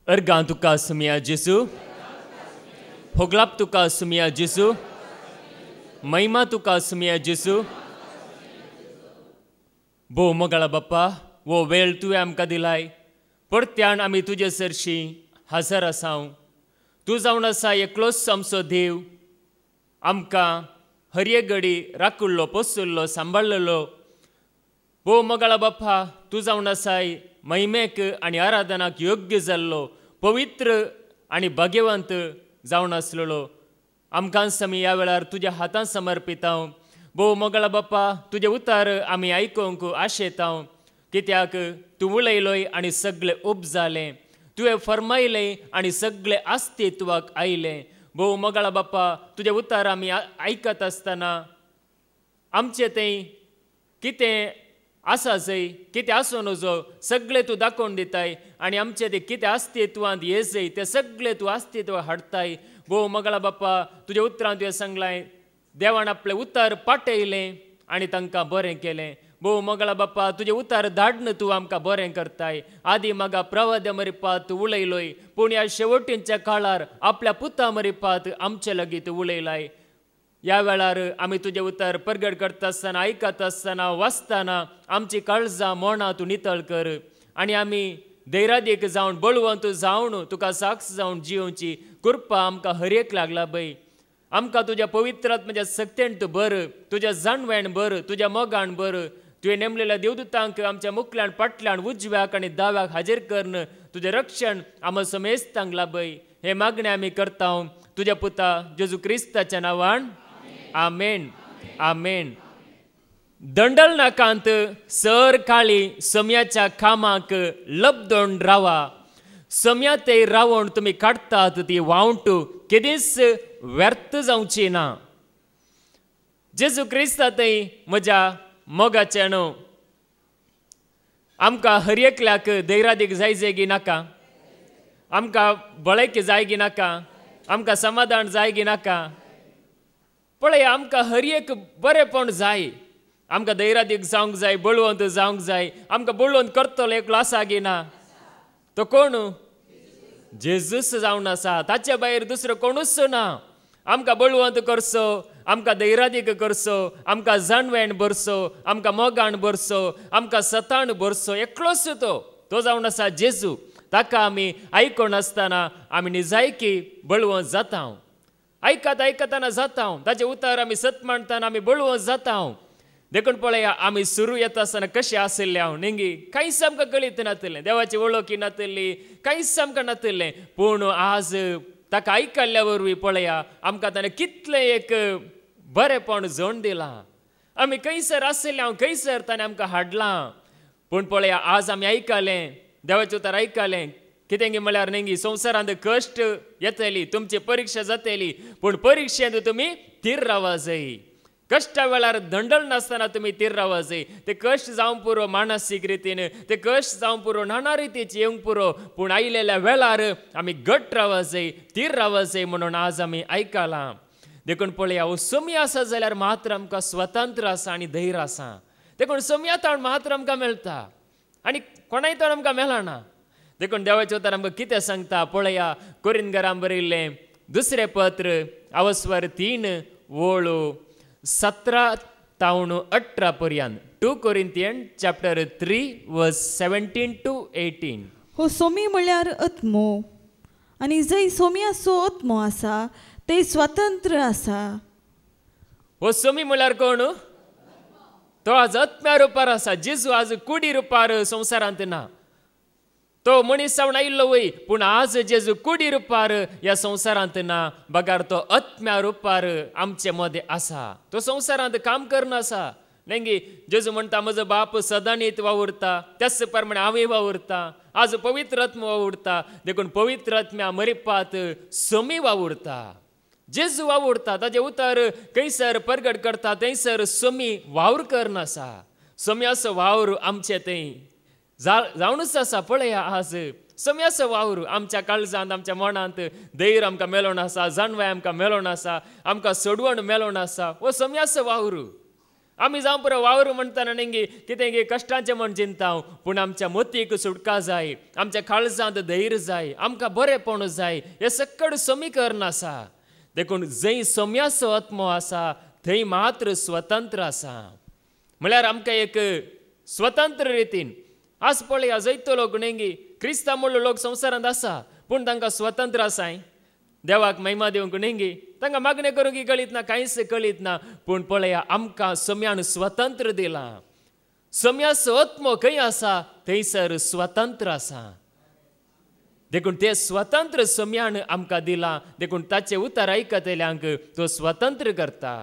अर्गां तुका सुमिया जेसू, होगलाप तुका सुमिया जेसू, महिमा तुका सुमिया जेसू. भोव मोगाळा बाप्पा, वो वेळ तुवें आमकां दिलाय. परत्यान आमी तुजे सरशी हजर आसाव. तूं जावन आसा एकलोच आमचो देव. आमकां हर एक घडी राखुल्लो, पोसुल्लो, सांबाळलेलो. भोव मोगाळा बाप्पा, तूं जावन आसाय महिमेक आनी आराधनाक योग्य जाल्लो, पवित्र आनी भाग्यवंत जावन आसलेलो. आमकां आमी ह्या वेळार तुज्या हातांत समर्पितांव. भोव मोगाळा बाप्पा, तुजे उतार आमी आयकूंक आशेतांव. कित्याक तूं उलयलोय आनी सगळें उब जालें. तुवें फर्मायलें आनी सगळें अस्तित्वाक आयलें. भोव मोगाळा बाप्पा, तुजे उतार आमी आयकत आसतना आमचें तें कितें आसा जंय, कितें आसूं नजो, सगळें तूं दाखोवन दिताय. आनी आमचें तें कितें अस्तित्वांत येजय तें सगळें तूं अस्तित्व हाडताय. भोव मोगाळा बाप्पा, तुज्या उतरांत तुवें सांगलां देवान आपलें उतार पाटयलें आनी तांकां बरें केलें. भोव मोगाळा बाप्पा, तुजें उतार धाडन तूं आमकां बरें करताय. आदी मागा प्रवाद्या मरिपात तूं उलयलोय, पूण ह्या शेवटींच्या काळार आपल्या पुता मरिपात आमचे लागीं तूं उलयलाय. ह्या वेळार आमी तुजें उतार परगट करता आसतना, आयकता आसतना, वाचतना आमची काळजां मोणां तूं नितळ कर. आनी आमी धैर्यादीक जावन, बळवंत जावन तुका साक्ष जावन जिवची कृपा आमकां हर एक लागला पळय. आमकां तुज्या पवित्र आत्म्याच्या सक्तेन तूं भर, तुज्या जाणवेण भर, तुज्या मोगान भर. तुवें नेमलेल्या देवदूतांक आमच्या मुखल्यान, फाटल्यान, उजव्याक आनी दाव्याक हाजीर करन तुजें रक्षण आमी समेस्तांक लाभय. हे मागणें आमी करता तुज्या पुता जेजू क्रिस्ताच्या नांवान. आमेन. आमेन. दंडल नाकांत सर काळी समयाच्या कामाक लबदोन रावा. समया ते रावण तुमी काडतात ती वावंट केदीच व्यर्थ जावची ना. जेजू क्रिस्तातय म्हज्या मोगाचें न्हू. आमकां हर एकल्याक धैर्यादीक जाय जेगी नाका. आमकां बळयकी जायगी नाका. आमकां समाधान जायगी नाका. पळय, आमकां हर एक बरेंपण जाय. आमकां धैर्यादीक जावंक जाय, बळवंत जावंक जाय. आमकां बळवंत करतलो एकलो आसा गी ना? तो कोण? जेजूस जावन आसा. ताचे भायर दुसरो कोणूच ना. आमकां बळवंत करचो, आमकां धैर्यादीक करचो, आमकां जाणवेण भरचो, आमकां मोगान भरचो, आमकां सताण भरचो एकलोच तो जावन आसा जेजू. ताका आमी आयकोन आसतना आमी निजायकी बळवंत जाता. आयकतना जाता. ताचे उतार आमी सत मांडटाना आमी बळवंत जाता. देखून पळय, आमी सुरू येता आसतना कशें आशिल्लें हांव नेंगी कांयच आमकां कळीत नासलें. देवाची वळखी नासली, कांयच आमकां नासलें. पूण आज ताका आयकल्ल्या वरवीं पळया आमकां ताणें कितलें एक बरेंपण जोड दिलां. आमी खंयसर आशिल्ले हांव खंयसर ताणें आमकां हाडलां. पूण पळया, आज आमी आयकलें, देवाचें उतार आयकलें. कितें म्हळ्यार नेंगी संवसारांत कश्ट येतली, तुमची परिक्षा जातली, पूण परिक्षेंत तुमी थीर रावा जाय. कश्टा वेळार दंडल नासतना तुमी थीर रावा जाय. ते कश्ट जावं पुरो मानसीक रितीन, ते कश्ट जावं पुरो नाना रितीचे येवंक पुरो, पूण आयलेल्या वेळार आमी घट्ट रावा जाय, थीर रावा जाय म्हणून आज आमी आयकलां. देखून पळया, हो समय आसा जाल्यार मात्र आमकां स्वतंत्र आसा आनी धैर्य आसा. देखून समयाताण मात्र आमकां मेळटा आनी कोणाय ताण आमकां मेळना. देखून देवाचें उतार आमकां कितें सांगता पळया. कोरिंथकारांक बरयल्लें दुसरें पत्र अवस्वर 3 ओळ 17 ते 18 पर्यंत. 2 Corinthians chapter 3 verse 17 to 18. हो सोमी म्हळ्यार आत्मो, आनी जंय सोम्याचो आत्मो आसा ते स्वतंत्र आसा. हो सोमी म्हळ्यार कोण? तो आज आत्म्या रुपार आसा. जेजू आज कुडी रुपार संवसारांत ना. तो मनीस जावन आयिल्लो वय, पूण आज जेजू कुडी रुपार ह्या संवसारांत ना. बगार तो आत्म्या रुपार आमचे मदें आसा. तो संवसारांत काम करना आसा. नेंगी जेजू म्हणटा म्हजो बाप सदांच वावुरता, त्याच प्रमाणे हांवें वावुरता. आज पवित्र आत्मो वावुरता. देखून पवित्र आत्म्या मरिपात सोमी वावुरता. जेजू वावुरता. ताजे उतार खंयसर परगट करता थंयसर सोमी वावर करना आसा. सोम्याचो वावर आमचें तें जावनूच आसा. पळया, आज सोम्याचो वावर आमच्या काळजांत, आमच्या मनांत धैर्य आमकां मेळोन आसा, जाणवाय आमकां मेळोन आसा, आमकां सोडवण मेळोन आसा. हो सोम्याचो वावर. आमी जावं पुरो वावर म्हणटाना नेंगी कितें गे कश्टांचें म्हण चिंताव पूण आमच्या मोतीक सुटका जाय, आमच्या काळजांत धैर्य जाय, आमकां बरेपण जाय, हे सकड समीकरण आसा. देखून जंय सोम्याचो आत्मो आसा थंय मात्र स्वतंत्र आसा. म्हळ्यार आमकां एक स्वतंत्र रितीन आज पळया जैतो लोक नेंगी क्रिस्तांव म्हणलो लोक संवसारांत आसा पूण तांकां स्वतंत्र आसाय. देवाक महिमा दिवंक नेंगी तांकां मागणें करूंक कळीत ना, कांयच कळीत ना. पूण पळया आमकां सोम्यान स्वतंत्र दिलां. सोम्याचो आत्मो खंय आसा थंयसर स्वतंत्र आसा. देखून ते स्वतंत्र सोम्यान आमकां दिलां. देखून ताचें उतर आयकतल्यांक तो स्वतंत्र करता.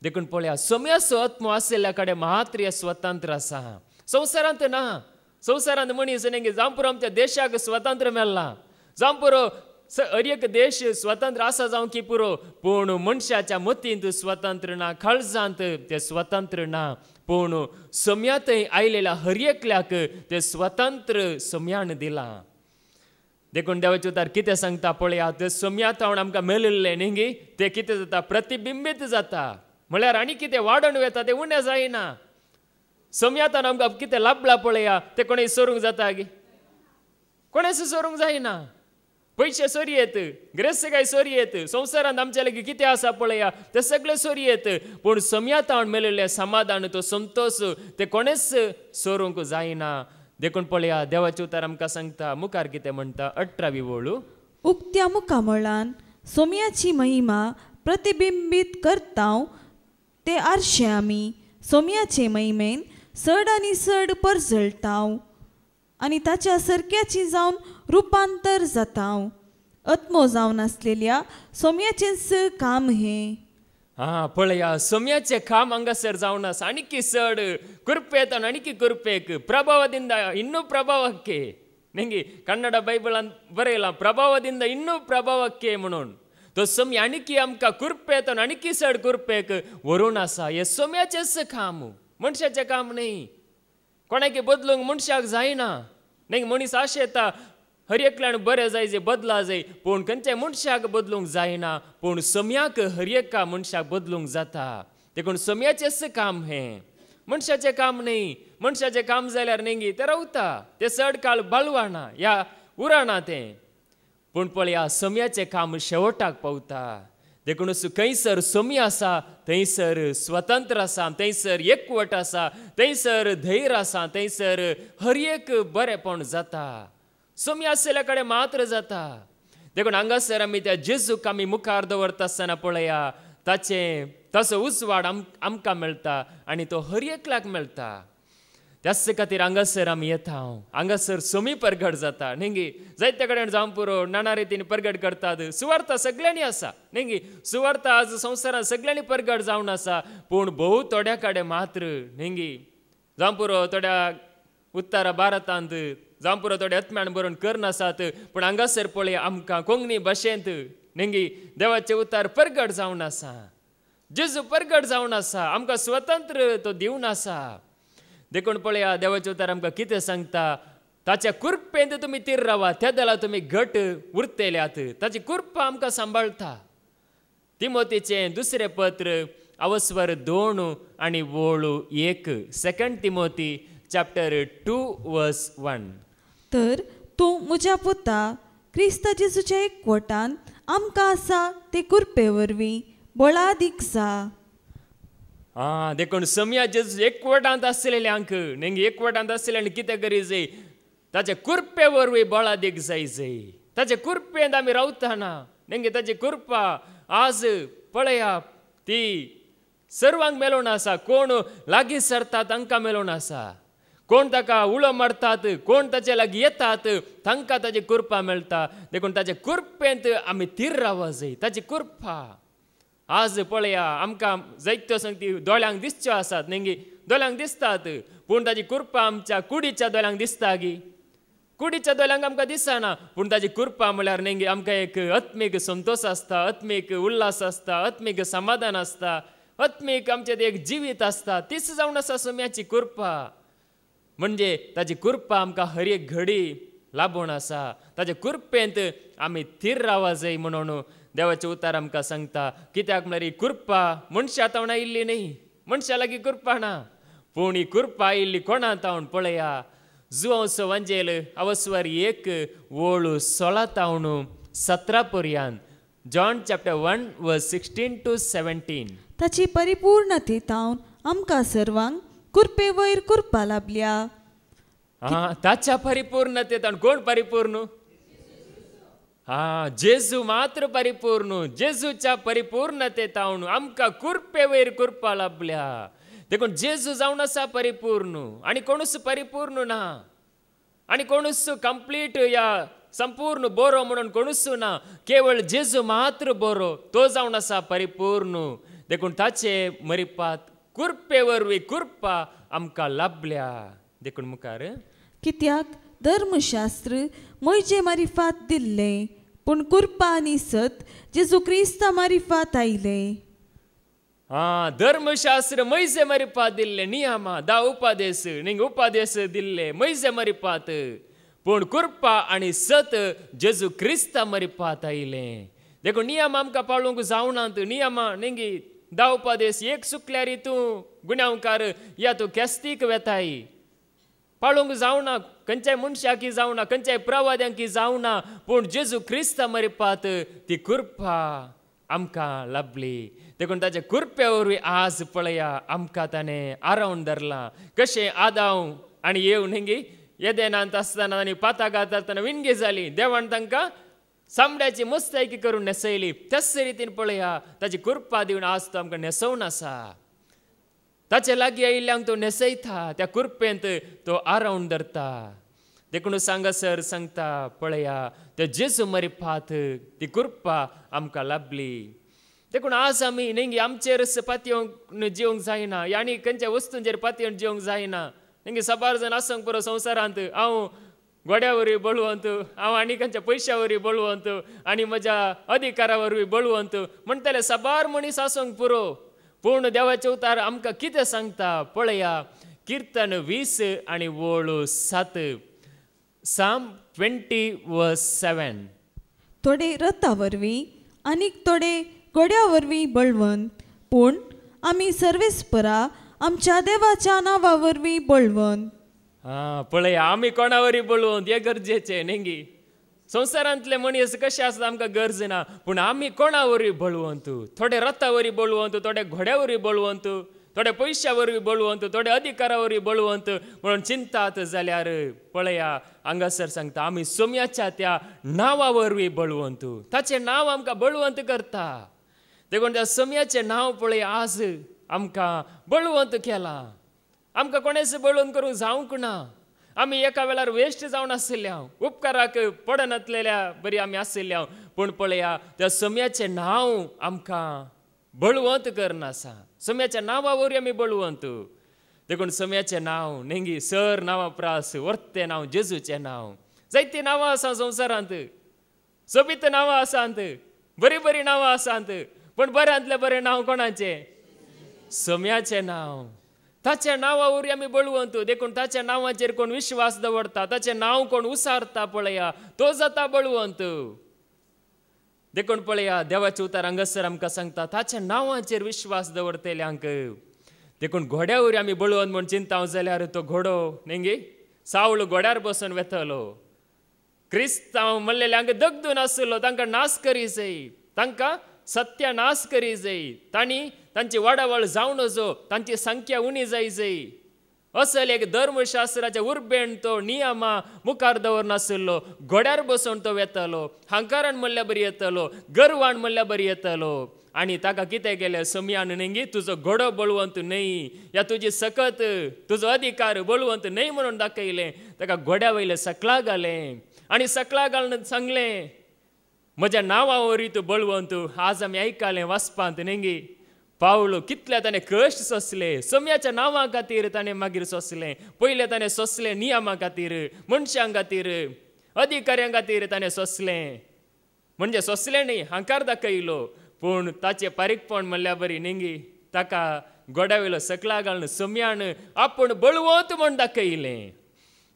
देखून पळया सोम्याचो आत्मो आशिल्ल्या कडेन मात्र हे स्वतंत्र आसा. संवसारांत ना. संवसारांत मनीस नेंगे जावं पुरो आमच्या देशाक स्वतंत्र मेळ्ळां, जावं पुरो हर एक देश स्वतंत्र आसा जावं की पुरो, पूण मनशाच्या मतींत स्वतंत्र ना, काळजांत ते स्वतंत्र ना. पूण सोम्यात आयलेल्या हर एकल्याक ते स्वतंत्र सोम्यान दिलां. देखून देवाचे उतार कितें सांगता पळया, ते सोम्यात हांव आमकां मेळिल्लें न्ही ते कितें जाता प्रतिबिंबीत जाता. म्हळ्यार आनी कितें वाडोवन वता ते उणें जायना. सोम्यातान आमकां कितें लाभला पळया ते कोणें सोरूंक जाता गे, कोणेच सोरूंक जायना. पयशे सोरयेत, ग्रेसगाय सोरयेत, संवसारांत आमच्या लागीं कितें आसा पळया ते सगळे सोरयेत. पूण सोम्यातान मेळिल्लें समाधान, तो संतोश ते कोणेच सोरूंक जायना. देखून पळया देवाचें उतार आमकां सांगता मुखार कितें म्हणटा 18वी ओळू. उक्त्या मुखामळान सोम्याची महिमा प्रतिबिंबीत करताव ते आरशे आमी सोम्याचे महिमेन चड आनी चड परजळटाव आनी ताच्या सरक्याची जावन रुपांतर जाताव. आत्मो जावन आसलेल्या सोम्याचेंच काम हें. पळया सोम्याचें काम हांगासर जावन आसा. आनीक चड कुरपेत आनीक कुरपेक प्रभावदिंद ಇನ್ನೂ ಪ್ರಭಾವಕ್ಕೆ नेंगी कन्नड बायबलान बरयलां प्रभावदिंद ಇನ್ನೂ प्रभावಕ್ಕೆ म्हणून. तो सोम्य आनीक आमकां कुरपेत आनीक चड कुरपेक व्हरून आसा. हें सोम्याचेंच काम, मनशाचें काम न्ही. कोणाक बदलूंक मनशाक जायना. नेंगी मनीस आशेता हर एकल्यान बरें जाय जे बदला जाय, पूण खंयच्याय मनशाक बदलूंक जायना. पूण सोम्याक हर एका मनशाक बदलूंक जाता. देखून सोम्याचेंच काम हें, मनशाचें काम न्ही. मनशाचें काम जाल्यार नेंगी तें रावता, तें चड काळ बाळवाना या उरना तें. पूण पळया सोम्याचें काम शेवटाक पावता. देखून खंयसर सोम्य आसा थंयसर स्वतंत्र आसा, थंयसर एकवट आसा, थंयसर धैर्य आसा, थंयसर हर एक बरेपण जाता. सोम्य आसलेल्या कडेन मात्र जाता. देखून हांगासर आमी त्या जेजूक आमी मुखार दवरता आसतना पळया ताचो उजवाड आमकां मेळटा आनी तो हर एकल्याक मेळटा. त्याच खातीर हांगासर आमी येता. हांगासर सोमी परगट जाता नेंगी. जायते कडेन जावं पुरो नाना रितीन परगट करतात. सुवार्ता सगळ्यांनी आसा नेंगी. सुवार्ता आज संवसारांत सगळ्यांनी परगट जावन आसा. पूण भोव थोड्या कडेन मात्र नेंगी जावं पुरो थोड्या उत्तर भारतांत जावं पुरो थोडे आत्म्यान बरोवन करनासात. पूण हांगासर पळय आमकां कोंकणी भाशेंत नेंगी देवाचें उतार परगट जावन आसा. जेजू परगट जावन आसा. आमकां स्वतंत्र तो दिवन आसा. देखून पळया देवाचें उतार आमकां कितें सांगता. ताच्या कुरपेंत तुमी तीर रावा, त्या जाल्यार तुमी घट उरतेल्यात. ताची कुरपा आमकां सांबाळटा. तिमोथीचें दुसरें पत्र अवस्वर 2 आनी ओळू 1. 2 तिमोथी चॅप्टर 2 वर्स 1. तर तूं म्हज्या पुता क्रिस्त जेजूच्या एकवटान आमकां आसा ते कुरपे वरवीं बळादीक जा. देखून सोम्या जेजू एकवटांत आसलेल्यांक नेंगी एकवटांत आसलेल्यान कितें करी जाय, ताचे कुरपे वरवीं बळादीक जाय. ताचे कुरपेंत आमी रावतना नेंगी ताची कुरपा आज पळया ती सर्वांक मेळून आसा. कोण लागीं सरतात तांकां मेळून आसा. कोण ताका उलो मारतात, कोण ताचे लागीं येतात तांकां ताची कुरपा मेळटा. देखून ताचे कुरपेंत आमी तीर रावूंक जाय. ताची कुरपा आज पळया आमकां जायत्यो संगती दोळ्यांक दिसच्यो आसात नेंगी दोळ्यांक दिसतात. पूण ताची कुरपा आमच्या कुडीच्या दोळ्यांक दिसता गी. कुडीच्या दोळ्यांक आमकां दिसना. पूण ताची कुरपा म्हळ्यार नेंगी आमकां एक आत्मीक संतोश आसता, आत्मीक उल्हास आसता, आत्मीक समाधान आसता, आत्मीक आमचें एक जिवीत आसता. तीच जावन आसा सोम्याची कुरपा. म्हणजे ताची कुरपा आमकां हर एक घडी लाबून आसा. ताचे कुरपेंत आमी थीर रावूंक जाय म्हणून देवाचें उतार आमकां सांगता. कित्याक म्हळ्यार ही कुरपा मनशा तवणा इल्ली न्ही मनशा लागीं कृपा ना पूण ही कृपा आयिल्ली कोणा तावन पळया जुवोसो वंजेल अवस्वर 1 वोळू 16 तावन 17 पर्यंत जॉन चॅप्टर 1 वर्स 16 to 17 ताची परिपूर्णते तावन आमकां सर्वांक कृपे वयर कृपा लाभल्या. ताच्या परिपूर्णतेत कोण परिपूर्ण जेजू मात्र परिपूर्ण जेजूच्या परिपूर्णतेत आमकां कृपे वयर कृपा लाभल्या. देखून जेजू जावन आसा परिपूर्ण आनी कोणूच परिपूर्ण ना आनी कोणूच कंप्लीट या संपूर्ण बरो म्हणून कोणूच ना केवळ जेजू मात्र बरो तो जावन आसा परिपूर्ण. देखून ताचे मरिपात कृपे वरवीं कृपा आमकां लाभल्या. देखून मुखार कित्याक धर्मशास्त्र मोयजे मारिफात दिल्ले पूण कृपा आनी सत जेजू क्रिस्ता मारिफात आयले. धर्मशास्त्र मैजे मरिपात दिल्ले नियमा 10 उपादेश निंग उपादेश दिल्ले मैजे मरिपात पूण कृपा आनी सत जेजू क्रिस्ता मरिपात आयले. देखून नियम आमकां पाळूंक जावनात नियमा निंगी 10 उपादेश एक चुकल्यार तूं गुन्यांवकार या तूं केस्तीक वेताय पाळूंक जावना खंयच्याय मनशाकी जावना खंयच्याय प्रवाद्यांकी जावना पूण जेजू क्रिस्ता मरिपात ती कृपा आमकां लाभली. देखून ताचे कृपे वरवीं आज पळया आमकां ताणें आरावन धरलां. कशें आदाव आनी येव निंगी येदेनांत आसतना आनी पातागात आसतना विणगी जाली देवान तांकां सामड्याची मस्तायकी करून नेसयली. त्याच रितीन पळया ताची कृपा दिवन आज तो आमकां नेसवून आसा. ताचे लागीं आयिल्ल्यांक तो नेसयता त्या कृपेंत तो आरावन धरता. देखून सांगासर सांगता पळया ते जेजू मरिपात ती कृपा आमकां लाभली. देखून आज आमी नेंगी आमचेर पातयेवन जिवंक जायना आनी खंयच्या वस्तूंचेर पातयेवन जिवंक जायना. नेंगी साबार जाण आसंक पुरो संवसारांत हांव गोड्या वरवीं बळवंत हांव आनी खंयच्या पयशा वरवीं बळवंत आनी म्हज्या अधिकारा वरवीं बळवंत म्हणटले साबार मनीस आसंक पुरो पूण देवाचे उतार आमकां कितें सांगता पळया कीर्तन 20 आनी वोळू 7 साम 20 वर्स 7 थोडे रथा वरवीं आनीक थोडे गोड्या वरवीं बळवंत पूण आमी सर्वेस्परा आमच्या देवाच्या नांवा वरवीं बळवंत. पळया आमी कोणा वरवीं बळवंत हें गरजेचें नेंगी संवसारांतले मनीस कशे आसता आमकां गरज ना पूण आमी कोणा वरवीं बळवंत थोडे रथा वरवीं बळवंत थोडे घोड्या वरवीं बळवंत थोडे पयशा वरवीं बळवंत थोडे अधिकारा वरवीं बळवंत म्हणून चिंतात जाल्यार पळया हांगासर सांगता आमी सोम्याच्या त्या नांवा वरवीं बळवंत ताचें नांव आमकां बळवंत करता. देखून त्या सोम्याचें नांव पळय आज आमकां बळवंत केलां. आमकां कोणेच बळवंत करूंक जावंक ना. आमी एका वेळार वेस्ट जावन आशिल्ल्या उपकाराक पडनासलेल्या बरी आमी आशिल्ल्या पूण पळया त्या सोम्याचें नांव आमकां बळवंत करना आसा. सोम्याच्या नांवा वरवीं आमी बळवंत. देखून सोम्याचें नांव नेंगी सर नांवां प्रास वर्तें नांव जेजूचें नांव. जायतीं नांवां आसा संवसारांत सोबीत नांवां आसात बरीं बरीं नांवां आसात पूण बऱ्यांतलें बरें नांव कोणाचें सोम्याचें नांव. ताच्या नांवा वरवीं आमी बळवंत. देखून ताच्या नांवाचेर कोण विश्वास दवरता ताचें नांव कोण उसारता पळया तो जाता बळवंत. देखून पळया देवाचे उतार हांगासर आमकां सांगता ताच्या नांवाचेर विश्वास दवरतल्यांक. देखून घोड्या वरवीं आमी बळवंत म्हूण चिंताव जाल्यार तो घोडो नेंगे सावळ घोड्यार बसून वेतलो. क्रिस्तांव मल्लेल्यांक दगदून आसलो तांकां नाश करी जाय तांकां सत्यानाश करी जाय तांणी तांची वाडावळ जावं नजो तांची संख्या उणी जाय असल एक धर्मशास्त्राच्या उर्बेन तो नियमा मुखार दवरनासलो. घोड्यार बसून तो वेतलो हांकारान म्हणल्यार बरी येतलो गर्वान म्हणल्यार बरी येतलो आनी ताका कितें केलें सोम्यान नेंगी तुजो घोडो बळवंत न्हय या तुजी सकत तुजो अधिकार बळवंत न्हय म्हणून दाखयलें. ताका घोड्या वयलें सकला घालें आनी सकला घालून सांगलें म्हज्या नांवा वरवीं तूं बळवंत. आज आमी आयकलें वाचपांत नेंगी पावलो कितले ताणें कश्ट सोंसले सोम्याच्या नांवा खातीर ताणें मागीर सोंसलें. पयलें ताणें सोंसलें नियमा खातीर मनशां खातीर अधिकाऱ्यां खातीर ताणें सोंसलें म्हणजे सोंसलें न्ही हांकार दाखयलो पूण ताचें पारीकपण म्हणल्यार बरी नेंगी ताका गोड्या वयलो सकला घालून सोम्यान आपूण बळवंत म्हूण दाखयलें.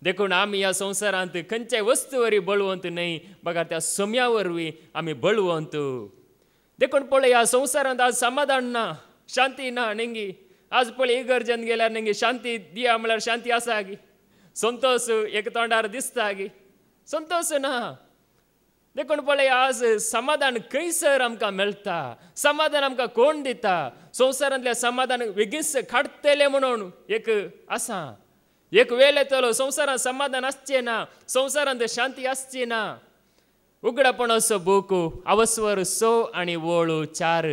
देखून आमी ह्या संवसारांत खंयच्याय वस्तू वरवीं बळवंत न्हय बघा त्या सोम्या वरवीं आमी बळवंत. देखून पळय ह्या संवसारांत आज समाधान ना शांती ना नेंगी आज पळय इगर्जेन गेल्यार नंगे शांती दिया म्हळ्यार शांती आसा गी संतोष एक तोंडार दिसता गी संतोष ना देखून पळय आज समाधान खंयसर आमकां मेळटा समाधान आमकां कोण दिता संवसारांतलें समाधान बेगीच काडटलें म्हणून एक आसा एक वेळ येतलो संवसारांत समाधान आसचें ना संवसारांत शांती आसची ना उगडापणाचो बूक अवस्वर 6 आनी वळू 4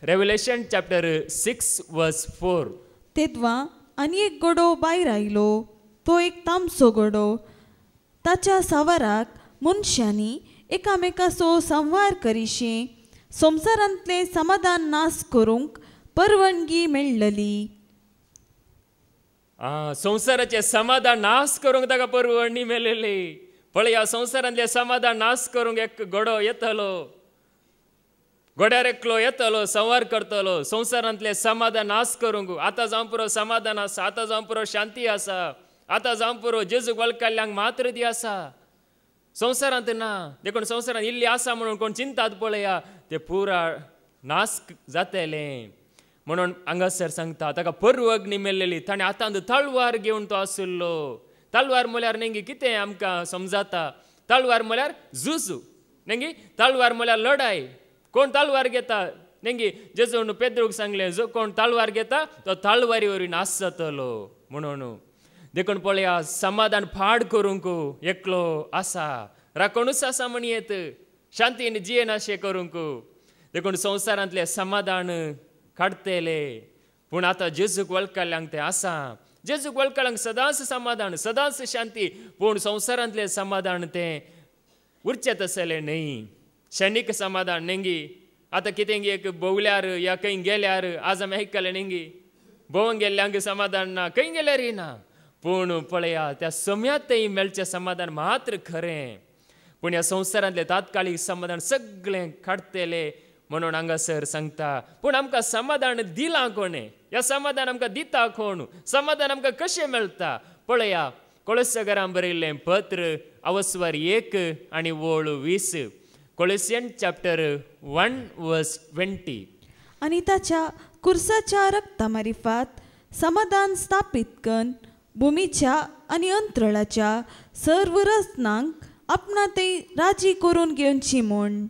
रेव्हलेशन चॅप्टर 6 वर्स 4 तेदवा आनी एक गडो भायर आयलो तो एक तामसो गडो ताच्या सावाराक मनशांनी एकामेकाचो संवार करिशे संवसारांतले समाधान नाश करूंक परवानगी मेळ्ळली संवसाराचे समाधान नाश करूंक ताका परवानगी मेळ्ळली पळय ह्या संवसारांतले समाधान नाश करूंक एक गडो येतलो गोड्यार एकलो येतलो संवार करतलो संवसारांतले समाधान नाश करूंक आतां जावं पुरो समाधान आसा आतां जावं पुरो शांती आसा आतां जावं पुरो जेजूक वळखल्ल्यांक मात्र दी आसा संवसारांत ना देखून संवसारांत इल्ली आसा म्हणून कोण चिंतात पळया ते पुरा नाश जातलें म्हणून हांगासर सांगता ताका परवग्नी मेळ्ळेली ताणें आतां तलवार घेवन तो आशिल्लो तलवार म्हळ्यार नेंगी कितें आमकां समजाता तलवार म्हळ्यार झुजू नेंगी तलवार म्हळ्यार लढाय कोण तलवार घेता नेंगी जेजून पेद्रूक सांगलें जो कोण तलवार घेता तो तलवारी वरवीं नाश जातलो म्हणून देखून पळया समाधान फाड करूंक एकलो आसा राखणूच आसा म्हण येत शांतीन जियेन अशें करूंक देखून संवसारांतलें समाधान काडटले पूण आतां जेजूक वळखल्ल्यांक तें आसा जेजूक वळखल्ल्यांक सदांच समाधान सदांच शांती पूण संवसारांतलें समाधान तें उरचें तसलें न्हय क्षणीक समाधान नेंगी आतां कितें एक भोंवल्यार या खंय गेल्यार आज आमी आयकलें नेंगी भोवंक गेल्ल्यांक समाधान ना खंय गेल्यार ना पूण पळया त्या समयातय मेळचें समाधान मात्र खरें पूण ह्या संवसारांतलें तात्काळीक समाधान सगळें काडटलें म्हणून हांगासर सांगता पूण आमकां समाधान दिलां कोणें ह्या समाधान आमकां दिता कोण समाधान आमकां कशें मेळटा पळया कोळोसाकारांत बरयल्लें पत्र अवस्वर 1 आनी वळू 20 कोलोसियन चॅप्टर 1 वर्स 20 आनी ताच्या कुर्साच्या रक्ता मारिफात समाधान स्थापीत कन भुमीच्या आनी अंतराळाच्या सर्व रचनांक आपणातय राजी करून घेवची म्हूण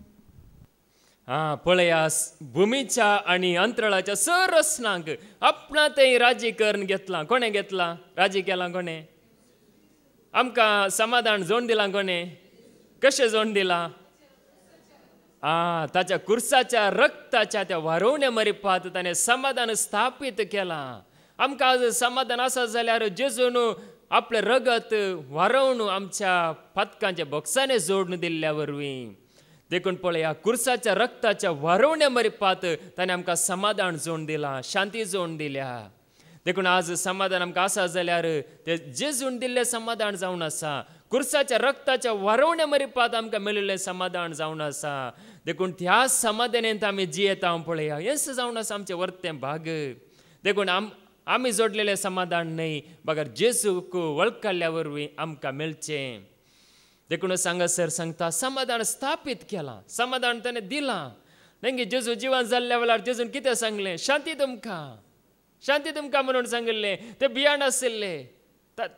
पळया भुमीच्या आनी अंतराळाच्या सर्व रचनांक आपणातय राजी करून घेतला कोणें घेतला राजी केला कोणें आमकां समाधान जोड दिलां कोणें कशें जोड दिलां ताच्या कुर्साच्या रक्ताच्या त्या वारोवण्या मरिपात ताणें समाधान स्थापीत केलां आमकां आज समाधान आसा जाल्यार जेजून आपलें रगत वारोवन आमच्या पदकांच्या बॉक्सांनी जोडून दिल्ल्या वरवीं देखून पळया कुर्साच्या रक्ताच्या वारोवण्या मरिपात ताणें आमकां समाधान जोडून दिलां शांती जोडून दिल्या देखून आज समाधान आमकां आसा जाल्यार तें जेजून दिल्लें समाधान जावन आसा कुर्साच्या रक्ताच्या वारोवण्या मरिपात आमकां मेळिल्लें समाधान जावन आसा देखून त्या समाधानांत आमी जियेता पळया हेंच जावन आसा आमचें वर्तें भाग देखून आमी जोडलेलें समाधान न्हय बगर जेजूक वळखल्ल्या वरवीं आमकां मेळचें देखून हांगासर सांगता समाधान स्थापीत केलां समाधान ताणें दिलां नेंगी जेजू जिवन जाल्ल्या वेळार जेजून कितें सांगलें शांती तुमकां म्हणून सांगिल्लें तें भियाण आशिल्लें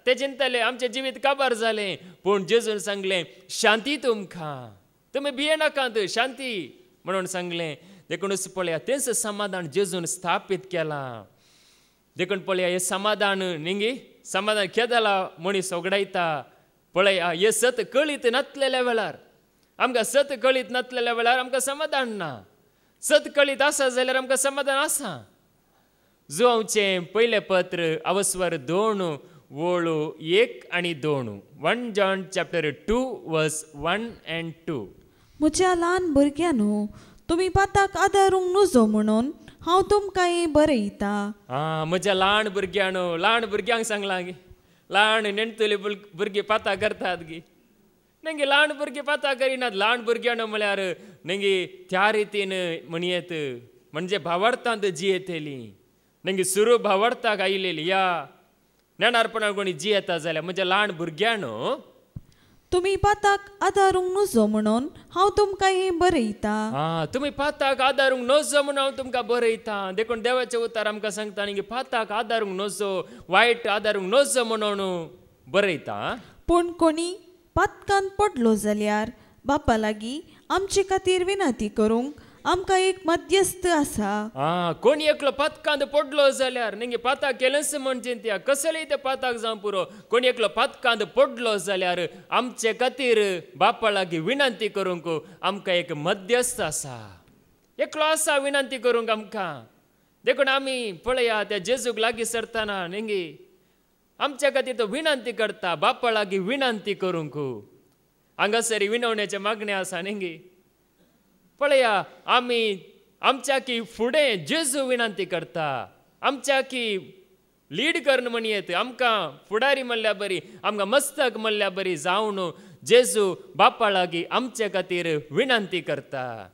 ते चिंतले आमचें जिवीत काबार जालें पूण जेजून सांगलें शांती तुमकां तुमी भियेनाकात शांती म्हणून सांगलें देखूनच पळया तेंच समाधान जेजून स्थापीत केलां देखून पळया हें समाधान नेंगी समाधान केदाला मनीस वगडायता पळया हे सत कळीत नासलेल्या वेळार आमकां सत कळीत नासलेल्या वेळार आमकां समाधान ना सत कळीत आसा जाल्यार आमकां समाधान आसा जोआंवचें पयलें पत्र अवस्वर 2 वळू 1 आनी 2 1 जॉन चॅप्टर 2 वर्स 1 and 2 म्हज्या ल्हान भुरग्यांनो तुमी पाताक आदारूंक नजो म्हणून हांव तुमकां बरयता म्हज्या ल्हान भुरग्यांक सांगलां गे ल्हान नेणतली भुरगीं पाता करतात गे नेंगे ल्हान भुरगीं पाता करिनात ल्हान भुरग्यांनो म्हळ्यार नेंगे त्या रितीन म्हणयेत म्हणजे भावार्थांत जियेतली नेंगे सुरू भावार्थाक आयलेली या नेणारपणान कोणी जियेता जाल्यार म्हज्या ल्हान भुरग्यांनो तुम्ही पाताक आदारूंक नजो म्हणून हांव तुमकां हे बरयता. तुम्ही पाताक आदारूंक नजो म्हणून हांव तुमकां बरयता. देखून देवाचे उतार आमकां सांगता न्ही की पाताक आदारूंक नजो, वायट आदारूंक नजो म्हणून बरयता. पूण कोणी पातकान पडलो जाल्यार बापा लागीं आमचे खातीर विनंती करूंक आमकां एक मध्यस्थ आसा. कोणी एकलो पातकांत पडलो जाल्यार नेंगे पाताक केलेंच म्हणजे त्या कसलेय ते पाताक जावं पुरो. कोणी एकलो पातकांत पडलो जाल्यार आमचे खातीर बापा लागीं विनंती करूंक आमकां एक मध्यस्थ आसा. एकलो आसा विनंती करूंक आमकां. देखून आमी पळया त्या जेजूक लागीं सरतना नेंगे आमच्या खातीर तो विनंती करता बापा लागीं विनंती करूंक. हांगासर विनवण्याचे मागणे आसा नेंगे. पळया आमी आमच्या की फुडें जेजू विनंती करता. आमच्या की लीड करन म्हणी येत आमकां फुडारी म्हणल्या बरी, आमकां मस्तक म्हणल्या बरी जावन जेजू बापा लागीं आमचे खातीर विनंती करता.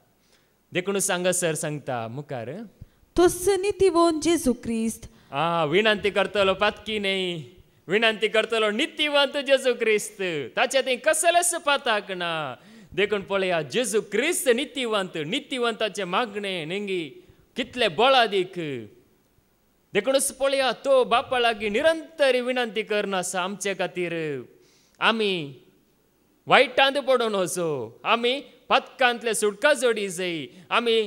देखून हांगासर सांगता मुखार तोच नितीवोन जेजू क्रिस्त. विनंती करतलो पातकी न्ही, विनंती करतलो नितीवंत जेजू क्रिस्त. ताचे थंय कसलेच पाताक ना. देखून पळया जेजू क्रिस्त नितीवंत, नितीवंताचे मागणे नेंगी कितले बळादीक. देखूनच पळया तो बापा लागीं निरंतर विनंती करना आसा आमचे खातीर. आमी वायटांत पडून वचो, आमी पातकांतले सुटका जोडी जाय, आमी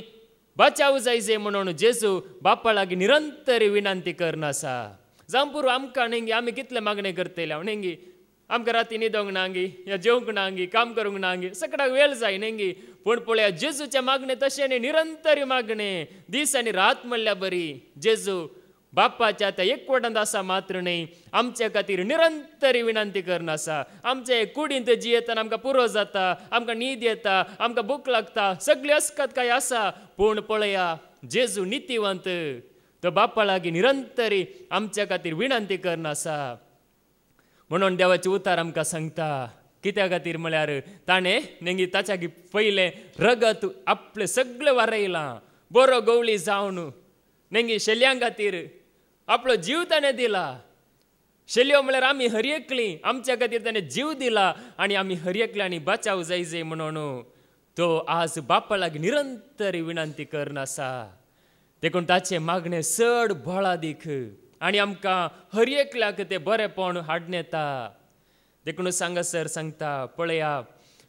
बचाव जाय म्हणून जेजू बापा लागीं निरंतर विनंती करना आसा. जावं पुरो आमकां नेंगी आमी कितले मागणे करतले हांव नेंगी. आमकां राती न्हिदोंक नांगी, या जेवंक नांगी, काम करूंक नांगी, सगळ्याक वेळ जाय नेंगी. पूण पळया जेजूचे मागणे तशें न्ही, निरंतर मागणे दीस आनी रात म्हणल्या बरी. जेजू बापाच्या त्या एकवटांत आसा मात्र न्ही, आमच्या खातीर निरंतर विनंती करना आसा. आमचे कुडींत जियेतना आमकां पुरो जाता, आमकां न्हीद येता, आमकां भूक लागता, सगळी अस्कत काय आसा. पूण पळया जेजू नितीवंत, तो बापा लागीं निरंतर आमच्या खातीर विनंती करना आसा. म्हणून देवाचे उतार आमकां सांगता कित्या खातीर म्हळ्यार ताणें नेंगी ताच्या पयलें रगत आपलें सगळें वारयलां. बरो गवळी जावन नेंगी शेल्यांक खातीर आपलो जीव ताणें दिला. शेल्यो म्हळ्यार आमी हरयेकलीं, आमच्या खातीर ताणें जीव दिला आनी आमी हरयेकलीं आनी बचाव जाय म्हणून तो आज बापा लागीं निरंतर विनंती करना आसा. देखून ताचें मागणें चड बळादीक आनी आमकां हर एकल्याक ते बरेपण हाडून येता. देखून हांगासर सांगता पळया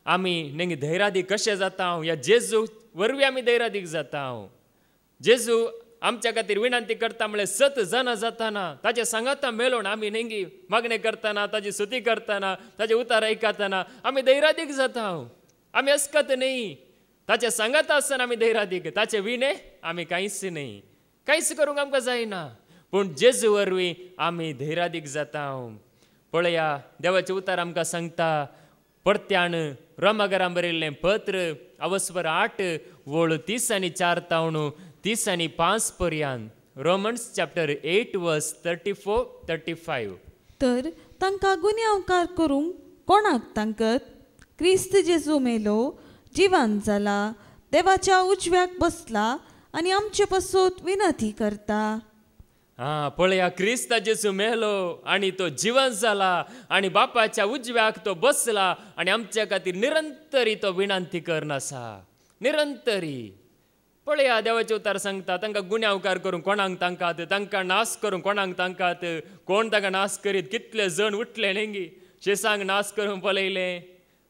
आमी नेंगी धैर्यादीक कशें जाता. ह्या जेजू वरवीं आमी धैर्यादीक जाता. जेजू आमच्या खातीर विनंती करता म्हळ्यार 7 जाणां जाताना ताचे सांगाता मेळून आमी नेंगी मागणे करतना, ताची स्तुती करतना, ताचे उतार आयकतना आमी धैर्यादीक जाता. आमी अस्कत न्ही, ताचे सांगाता आसतना आमी धैर्यादीक. ताचे विणे आमी कांयच न्ही, कांयच करूंक आमकां जायना. पूण जेजू वरवीं आमी धैर्यादीक जाता. पळया देवाचे उतार आमकां सांगता परत्यान रोमाकारांक बरयल्लें पत्र अवस्वर 8 वळ 30 आनी 4 तावन 30 आनी 5 पर्यंत. रोमन्स चॅप्टर 8 वर्स 34-35. तर तांकां गुन्यांवकार करूंक कोणाक तांकत क्रिस्त जेजू मेलो, जिवंत जाला, देवाच्या उजव्याक बसला आनी आमचे पासून विनंती करता. पळया क्रिस्त जेजू मेलो आनी तो जिवंत जाला आनी बापाच्या उजव्याक तो बसला आनी आमच्या खातीर निरंतरी तो विनंती करना आसा. निरंतरी पळया देवाचे उतार सांगता तांकां गुन्यांवकार करूंक कोणाक तांकात, तांकां नाश करूंक कोणाक तांकात. कोण तांकां नाश करीत कितले जण उठले नेंगी शेसांक नाश करूंक पळयलें.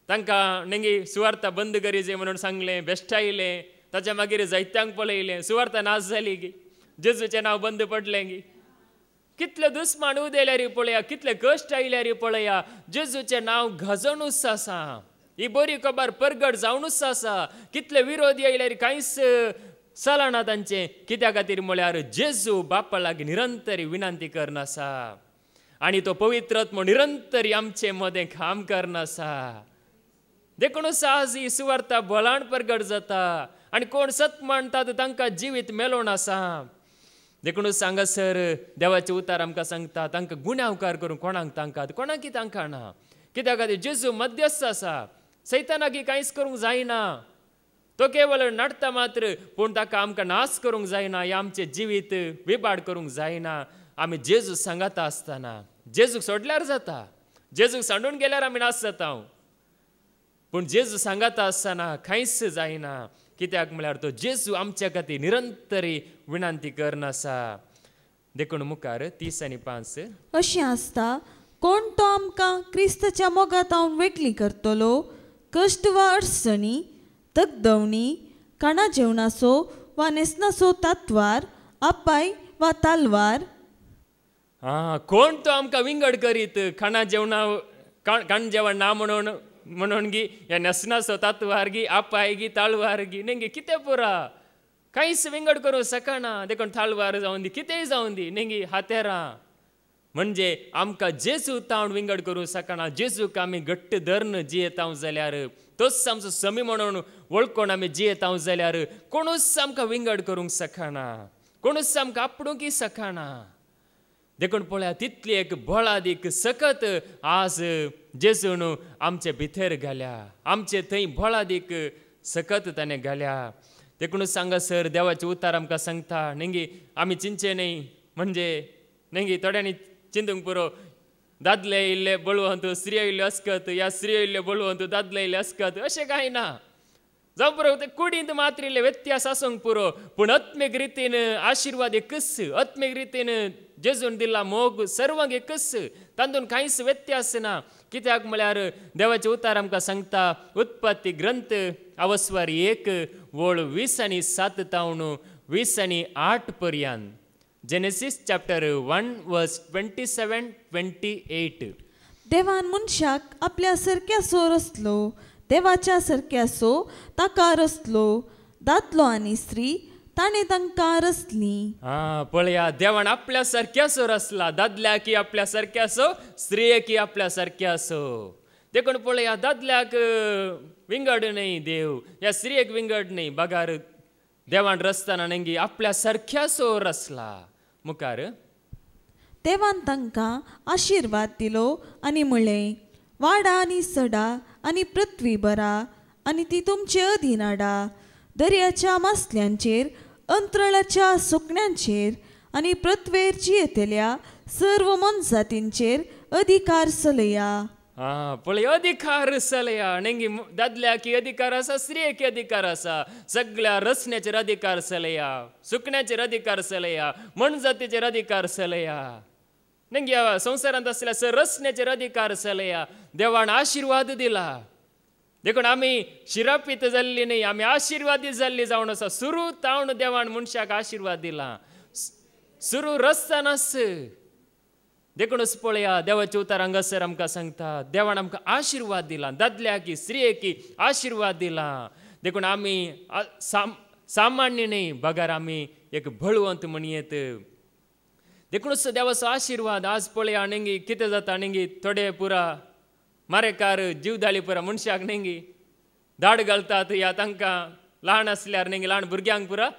तांकां नेंगी सुवार्ता बंद करीचे म्हणून सांगलें, बेश्टायलें. ताच्या मागीर जायत्यांक पळयलें, सुवार्ता नाश जाली गी, जेजूचें नांव बंद पडलें गी. कितले दुस्मान उदेल्या रे पळया, कितले कश्ट आयल्या रे पळया. जेजूचें नांव गाजोनूच आसा, ही बरी खबर परगट जावनूच आसा. कितले विरोधी आयल्या रे कांयच चलना तांचें. कित्या खातीर म्हळ्यार जेजू बापा लागीं निरंतर विनंती करना आसा आनी तो पवित्र आत्मो निरंतर आमचे मदें काम करना आसा. देखूनच आज ही सुवार्ता बळान परगट जाता आनी कोण सत मानतात तांकां जिवीत मेलोन आसा. देखूनच हांगासर देवाचे उतार आमकां सांगता तांकां गुन्यांवकार करूंक कोणाक तांकां, कोणाकी तांकां ना. कित्या खातीर जेजू मध्यस्थ आसा. सैतानाकी कांयच करूंक जायना, तो केवळ नडटा मात्र. पूण ताका आमकां नाश करूंक जायना, हे आमचें जिवीत विबाड करूंक जायना. आमी जेजू सांगाता आसतना जेजूक सोडल्यार जाता, जेजूक सांडून गेल्यार आमी नाश जाता. पूण जेजू सांगाता आसतना खंयच जायना, कित्याक म्हळ्यार तो जेजू आमच्या खातीर निरंतरी विनंती करन आसा. देखून मुखार 30 आनी 5 अशें आसता कोण तो आमकां क्रिस्ताच्या मोगात हांव वेगळी करतलो, कश्ट वा अडचणी, तगदवणी, खाणा जेवणाचो वा न्हेसणाचो तांतवार, आपाय वा तालवार. कोण तो आमकां विंगड करीत, खाणा जेवण ना म्हणून गी, या न्हेसणाचो तांतवार गी, आपाय गी, ताळवार गी, नेंगे कितें पुरा कांयच विंगड करूं शकना. देखून ताळवार जावन दी, कितेंय जावन दी, नेंगी हातेरां म्हणजे आमकां जेजू तावन विंगड करूं शकना. जेजूक आमी घट्ट धरून जियेताव जाल्यार, तोच आमचो समी म्हणून वळखून आमी जियेताव जाल्यार कोणूच आमकां विंगड करूंक शकना, कोणूच आमकां आपणूकय शकना. देखून पळया तितली एक बळादीक सकत आज जेजून आमचे भितर घाल्या, आमचे थंय बळादीक सकत ताणें घाल्या. देखून सांगासर देवाचे उतार आमकां सांगता, नेंगी आमी चिंचे न्ही, म्हणजे नेंगी थोड्यांनी चिंतूंक पुरो दादले इल्ले बळवंत, स्त्रियो इल्ल्यो अस्कत, या स्त्रियो इल्ल्यो बळवंत, दादले इल्ले अस्कत, अशें कांय ना. जावं पुरो ते कुडींत मात्र इल्ले व्यत्यास आसूंक पुरो, पूण आत्मीक रितीन आशिर्वाद एकच, आत्मीक रितीन जेजून दिला मोग सर्वांक एकच, तातूंत कांयच व्यत्यास ना. कित्याक म्हळ्यार देवाचे उतार आमकां सांगता, उत्पत्ती ग्रंथ अवस्वार 1 वळ 20 आनी 7 तावन 20 आनी 8 पर्यंत. जेनेसीस चॅप्टर 1 वर्स 27-28. देवान मनशाक आपल्या सारक्यासो रचलो, देवाच्या सारक्यासो ताका रचलो, दादलो आनी स्त्री ताणें तांकां रचली. पळया देवान आपल्या सारक्यासो रचला, दादल्याक आपल्या सारक्यासो, स्त्रियेक आपल्या सारक्यासो. देखून पळया दादल्याक विंगड न्ही देव, या स्त्रियेक विंगड न्ही, बगार देवान रचतना नेंगी आपल्या सारक्यासो रचला. मुखार देवान तांकां आशिर्वाद दिलो आनी म्हळें, वाडा आनी सडा आनी पृथ्वी भरा आनी ती तुमचे अधीन हाडा. दर्याच्या मासल्यांचेर, अंतराळाच्या सुकण्यांचेर आनी पृथ्वेर जियेतल्या सर्व मनजातींचेर अधिकार चलया. पळय अधिकार चलया, नेंगी दादल्याक अधिकार आसा, स्त्रियेक अधिकार आसा, सगळ्या रचण्याचेर अधिकार चलया, सुकण्याचेर अधिकार चलया, मनजातीचेर अधिकार चलया, नेंगी संवसारांत आसल्या सर रचण्याचेर अधिकार चलया. देवान आशिर्वाद दिला. देखून आमी शिरापीत जाल्ली न्ही, आमी आशिर्वादीत जाल्ली जावन आसा. सुरू तावन देवान मनशाक आशिर्वाद दिला, सुरू रचतानाच. देखूनच पळया देवाचे उतार हांगासर आमकां सांगता, देवान आमकां आशिर्वाद दिला, दादल्याक स्त्रियेक आशिर्वाद दिला. देखून आमी सामान्य न्ही, बगार आमी एक बळवंत म्हणयेत. देखूनच देवाचो आशिर्वाद आज पळया. नेंगी कितें जाता, नेंगी थोडे पुरा मारेकार जीवदाळी पुरा मनशाक नेंगी धाड घालतात, या तांकां ल्हान आसल्यार नेंगी ल्हान भुरग्यांक पुरा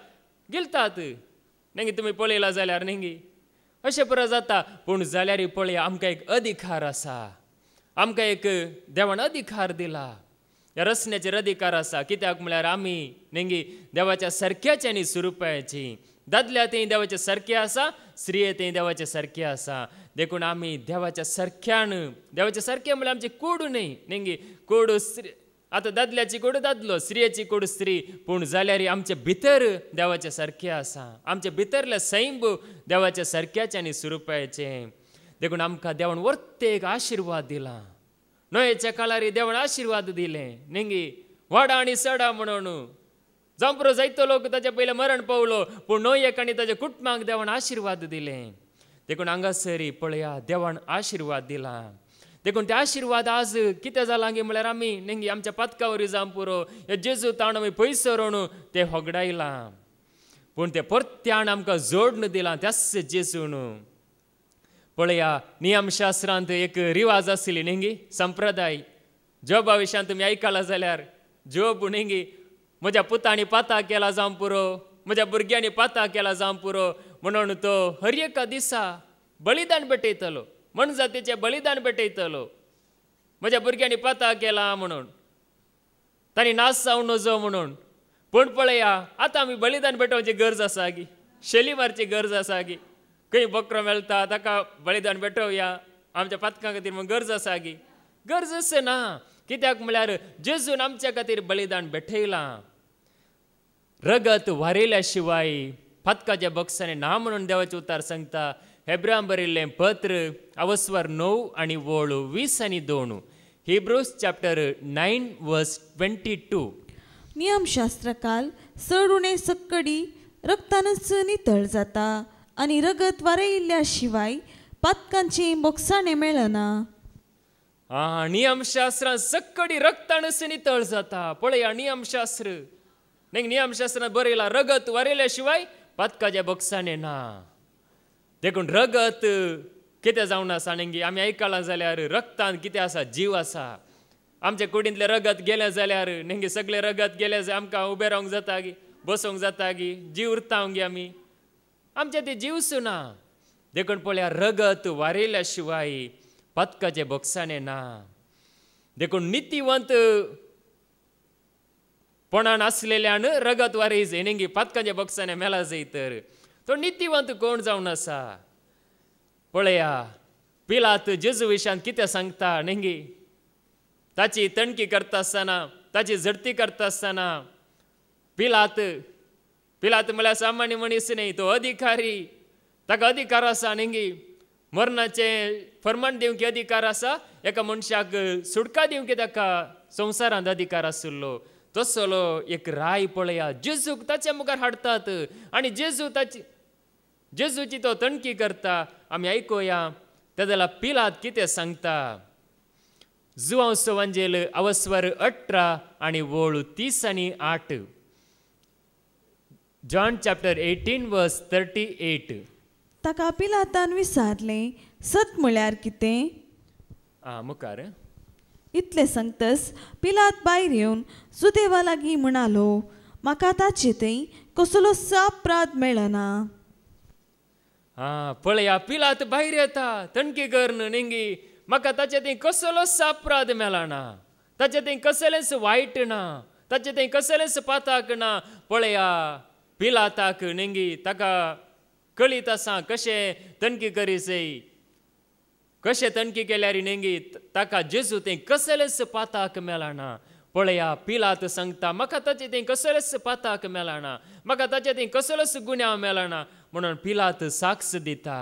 गिलतात. नेंगी तुमी पळयला जाल्यार नेंगी अशें पुरा जाता. पूण जाल्यार पळया आमकां एक अधिकार आसा, आमकां एक देवान अधिकार दिला, ह्या रचण्याचेर अधिकार आसा. कित्याक म्हळ्यार आमी नेंगी देवाच्या सारक्याची आनी स्वरुपाची, दादल्या तें देवाचे सारकें आसा, स्त्रिये तें देवाचे सारकें आसा. देखून आमी देवाच्या सारक्यान, देवाचे सारकें म्हळ्यार आमची कूड न्ही, नेंगी कूड स्त्री, आतां दादल्याची कूड दादलो, स्त्रियेची कूड स्त्री, पूण जाल्यार आमचे भितर देवाचे सारकें आसा, आमचे भितरले सैंब देवाच्या सारक्याचे आनी स्वरुपाचे. देखून आमकां देवान वर्ते एक आशिर्वाद दिला. नोयेच्या काळार देवान आशिर्वाद दिले, नेंगी वाडा आनी सडा म्हणून. जावं पुरो जायतो लोक ताचे पयले मरण पावलो, पूण नोयेक आनी ताच्या कुटुंबाक देवान आशिर्वाद दिले. देखून हांगासरी पळया देवान आशिर्वाद दिला. देखून ते आशिर्वाद आज कितें जालां गे म्हळ्यार आमी नेंगी आमच्या पातकावरी जावं पुरो हे जेजू तावन आमी पयसरून ते होगडायलां, पूण ते परत्यान आमकां जोडून दिलां त्याच जेजून. पळया नियमशास्त्रांत एक रिवाज आसली नेंगी, संप्रदाय. जोबा विशयान तुमी आयकलां जाल्यार, जोब नेंगी म्हज्या पुतांनी पाता केला जावं पुरो, म्हज्या भुरग्यांनी पाता केला जावं पुरो म्हणून तो हर एका दिसा बलिदान भेटयतलो, मनजातीचें बलिदान भेटयतलो. म्हज्या भुरग्यांनी पाता केला म्हणून, तांणी नास जावं नजो म्हणून. पूण पळया आतां आमी बलिदान भेटोवची गरज आसा गी, शेली मारची गरज आसा गी. खंय बकरो मेळटा ताका बलिदान भेटोवया, आमच्या पातकां खातीर म्हण गरज आसा गी. गरज ना, कित्याक म्हळ्यार जेजून आमच्या खातीर बलिदान बेठयलां. रगत वारयल्या शिवाय फातकाच्या बॉक्साने ना म्हणून देवाचे उतार सांगता. हेब्रां बरयल्लें पत्र अवस्वर 9 आणि वोळ 20 आणि 2. हिब्रूज चॅप्टर 9 वर्स 22. नियमशास्त्रकाल चड उणे सक्कडी रक्तानच नितळ जाता आनी रगत वारयिल्ल्या शिवाय पातकांची बोगसाणे मेळना. नियमशास्त्रां सक्कडी रक्तानच नितळ जाता. पळया नियमशास्त्र नियमशास्त्रांत बरयला रगत वारयल्या शिवाय पातकाच्या बोगसाणे ना. देखून रगत कितें जावन आसा न्ही आमी आयकलां जाल्यार रक्तांत कितें आसा जीव आसा. आमच्या कुडींतले रगत गेलें जाल्यार न्ही सगळें रगत गेलें जाल्यार आमकां उबें रावंक जाता गी बसोंक जाता गी जीव उरता गी आमी आमचे ते जीव सुना. देखून पळयार रगत वारयल्या शिवाय पातकाचे बोगसाणे ना. देखून नितीवंत पणान आसलेल्यान रगत वारयचे न्ही पातकाचे बोगसाणे मेला जाय तर तो नितीवंत कोण जावन आसा. पळया पिलात जेजू विशयान कितें सांगता न्ही ताची तणकी करता आसतना ताची झडती करता आसतना पिलात म्हळ्यार सामान्य मनीस न्ही तो अधिकारी. ताका अधिकार आसा न्ही मरणाचे फर्माण दिवंक अधिकार आसा. एका मनशाक सुटका दिवंक ताका संवसारांत अधिकार आशिल्लो. तसलो एक राय पळया जेजूक ताच्या मुखार हाडतात आनी जेजूची तो तणकी करता. आमी आयकुया तेदला पिलात कितें सांगता. जुवांव सवंजेल अवस्वर 18 आणि वोळ 30 आणि 8. जॉन चॅप्टर 18 वर्स 38. ताका पिलातान विचारलें सत म्हळ्यार कितें. मुखार इतलें सांगतस पिलात भायर येवन सुदैवा लागीं म्हणालो म्हाका ताचे थंय कसलोच अपराध मेळना. पळया पिलात भायर येता तणकी करन न्ही म्हाका ताचे थंय कसलोच अपराध मेळना. ताचे थंय कसलेंच वायट ना. ताचे थंय कसलेंच पाताक ना. पळया पिलाताक न्ही ताका कळीत आसा कशें तणकी करीसय कशें तणकी केल्यार न्ही ताका जेजू थंय कसलेंच पाताक मेळना. पळया पिलात सांगता म्हाका ताचे थंय कसलेंच पाताक मेळना. म्हाका ताचे थंय कसलोच गुन्यांव मेळना म्हणून पिलात साक्ष दिता.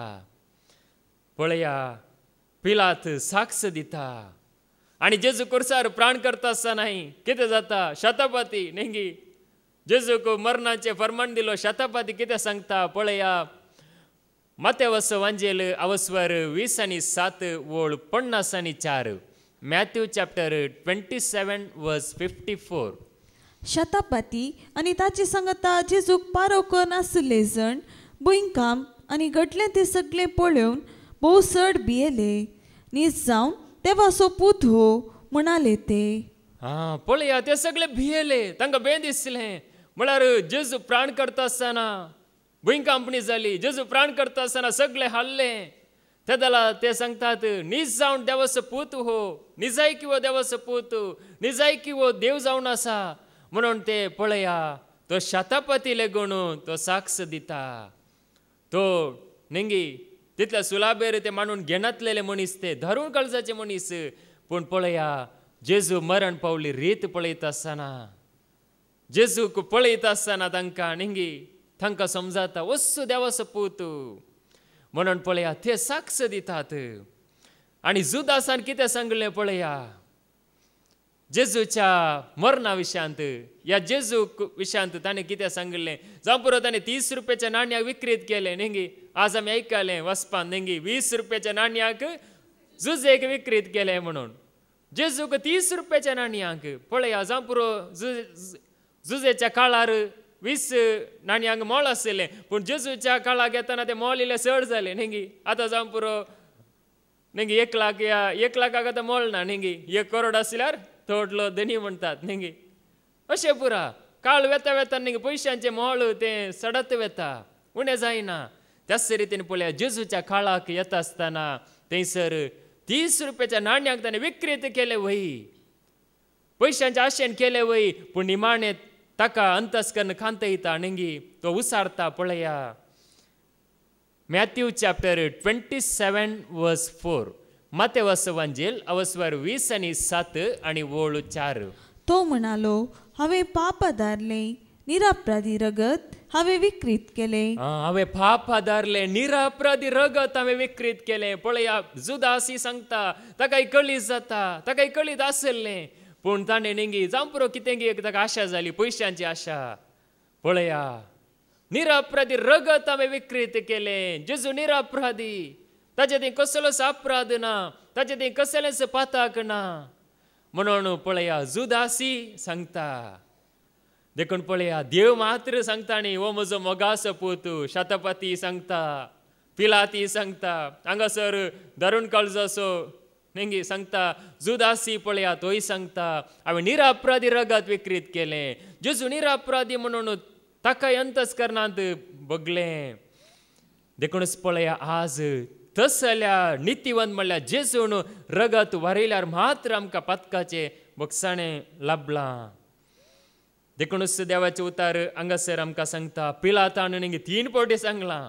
पळया पिलात साक्ष दिता आनी जेजू कुर्सार प्राण करता आसतनाय कितें जाता शतापती न्ही जेजूक मरणाचें फर्माण दिलो. शतापती कितें सांगता पळया मत्तेवस वांजेल अवस्वर 20 आणि 7 वोळ 50 आणि 4. मॅथ्यू चॅप्टर 27 वर्स 54. शतापती आनी ताची सांगता जेजूक पारोवकर नासले जण भुंयकाम आनी घडलें तें सगळें पळोवन भोव चड भियेले. न्हीज जावन देवाचो पूत हो म्हणाले ते. पळया ते सगळे भियेले. तांकां भंय दिसलें. म्हळ्यार जेजू प्राण करता आसतना भुंयकांपणी जाली. जेजू प्राण करता आसतना सगळें हाल्लें. तेदला ते सांगतात न्हीज जावन देवाचो पूत हो निजायकी वो देवाचो पूत निजायकी वो देव जावन आसा म्हणून ते पळया तो शतापती लेगून तो साक्ष दिता. तो न्ही तितल्या सुलाबेर ते मांडून घेनातलेले मनीस ते धरून काळजाचे मनीस. पूण पळया जेजू मरण पावली रीत पळयता आसतना जेजूक पळयता आसतना तांकां समजाता वस्सू देवाचो पूत म्हणून पळया ते साक्ष दितात. आनी जुदासान कितें सांगलें पळया जेजूच्या मरणा विशयांत ह्या जेजूक विशयांत ताणें कितें सांगलें. जावं पुरो ताणें 30 रुपयाच्या नाण्याक विक्रीत केलें न्ही. आज आमी आयकलें वचपान न्ही 20 रुपयाच्या नाण्याक जुजेक विक्रीत केलें म्हणून. जेजूक 30 रुपयाच्या नाण्याक पळया जावं पुरो जुजेच्या काळार 20 नाण्यांक मोल आसलें. पूण जेजूच्या काळाक येताना तें मोल इल्लें चड जालें न्ही. आतां जावं पुरो न्ही 1 लाख या 1 लाखाक आतां मोल ना न्ही. 1 करोड आसल्यार थोडलो धनी म्हणटात न्ही. अशें पुरा काळ वेता वेता न्ही पयशांचें मोल तें सडत वेता उणें जायना. त्याच रितीन पळया जेजूच्या काळाक येता आसतना थंयसर 30 रुपयाच्या नाण्याक ताणें विक्रीत केलें वय. पयशांच्या आशेन केलें वय. पूण निमाणें ताका अंतस्करण खांतयता न्ही तो उसारता. पळया मॅथ्यू चॅप्टर 27 वर्स 4. मातेवास वांजेल अवस्वर 20 आणि 7 आणि वोळू 4. तो म्हणालो, हांवें पाप आदारले, निरापराधी रगत हांवें विकृत केले. हांवें पाप आदारले, निरापराधी रगत हांवें विकृत केलें. पळया, जुदासी सांगता ताकाय कळीत जाता, ताकाय कळीत आसलें, पूण ताणें नेंगी जावं पुरो कितें ताका आशा जाली, पयशांची आशा. पळया, निरापराधी रगत हांवें विकृत केलें. जेजू निरापराधी, ताचे थंय कसलोच अपराध ना, ताचे थंय कसलेंच पातक ना. म्हणून पळया, जुदासी सांगता. देखून पळया, देव मात्र सांगता न्ही, हो म्हजो मोगाचो पूत. शतपती सांगता, पिलाती सांगता, हांगासर धरून काळजाचो नेंगी सांगता. जुदासी पळया, तोय सांगता, हांवें निरापराधी रगत विकृत केलें. जेजू निरापराधी म्हणून ताकाय अंतस्करणांत बगलें. देखूनच पळया, आज तसल्या नितीवंत म्हणल्यार जेजून रगत वारयल्यार मात्र आमकां पातकाचें बक्षाणें लाभलां. देखूनच देवाचे उतार हांगासर आमकां सांगता. पिलातान नेंगी 3 फावटी सांगलां,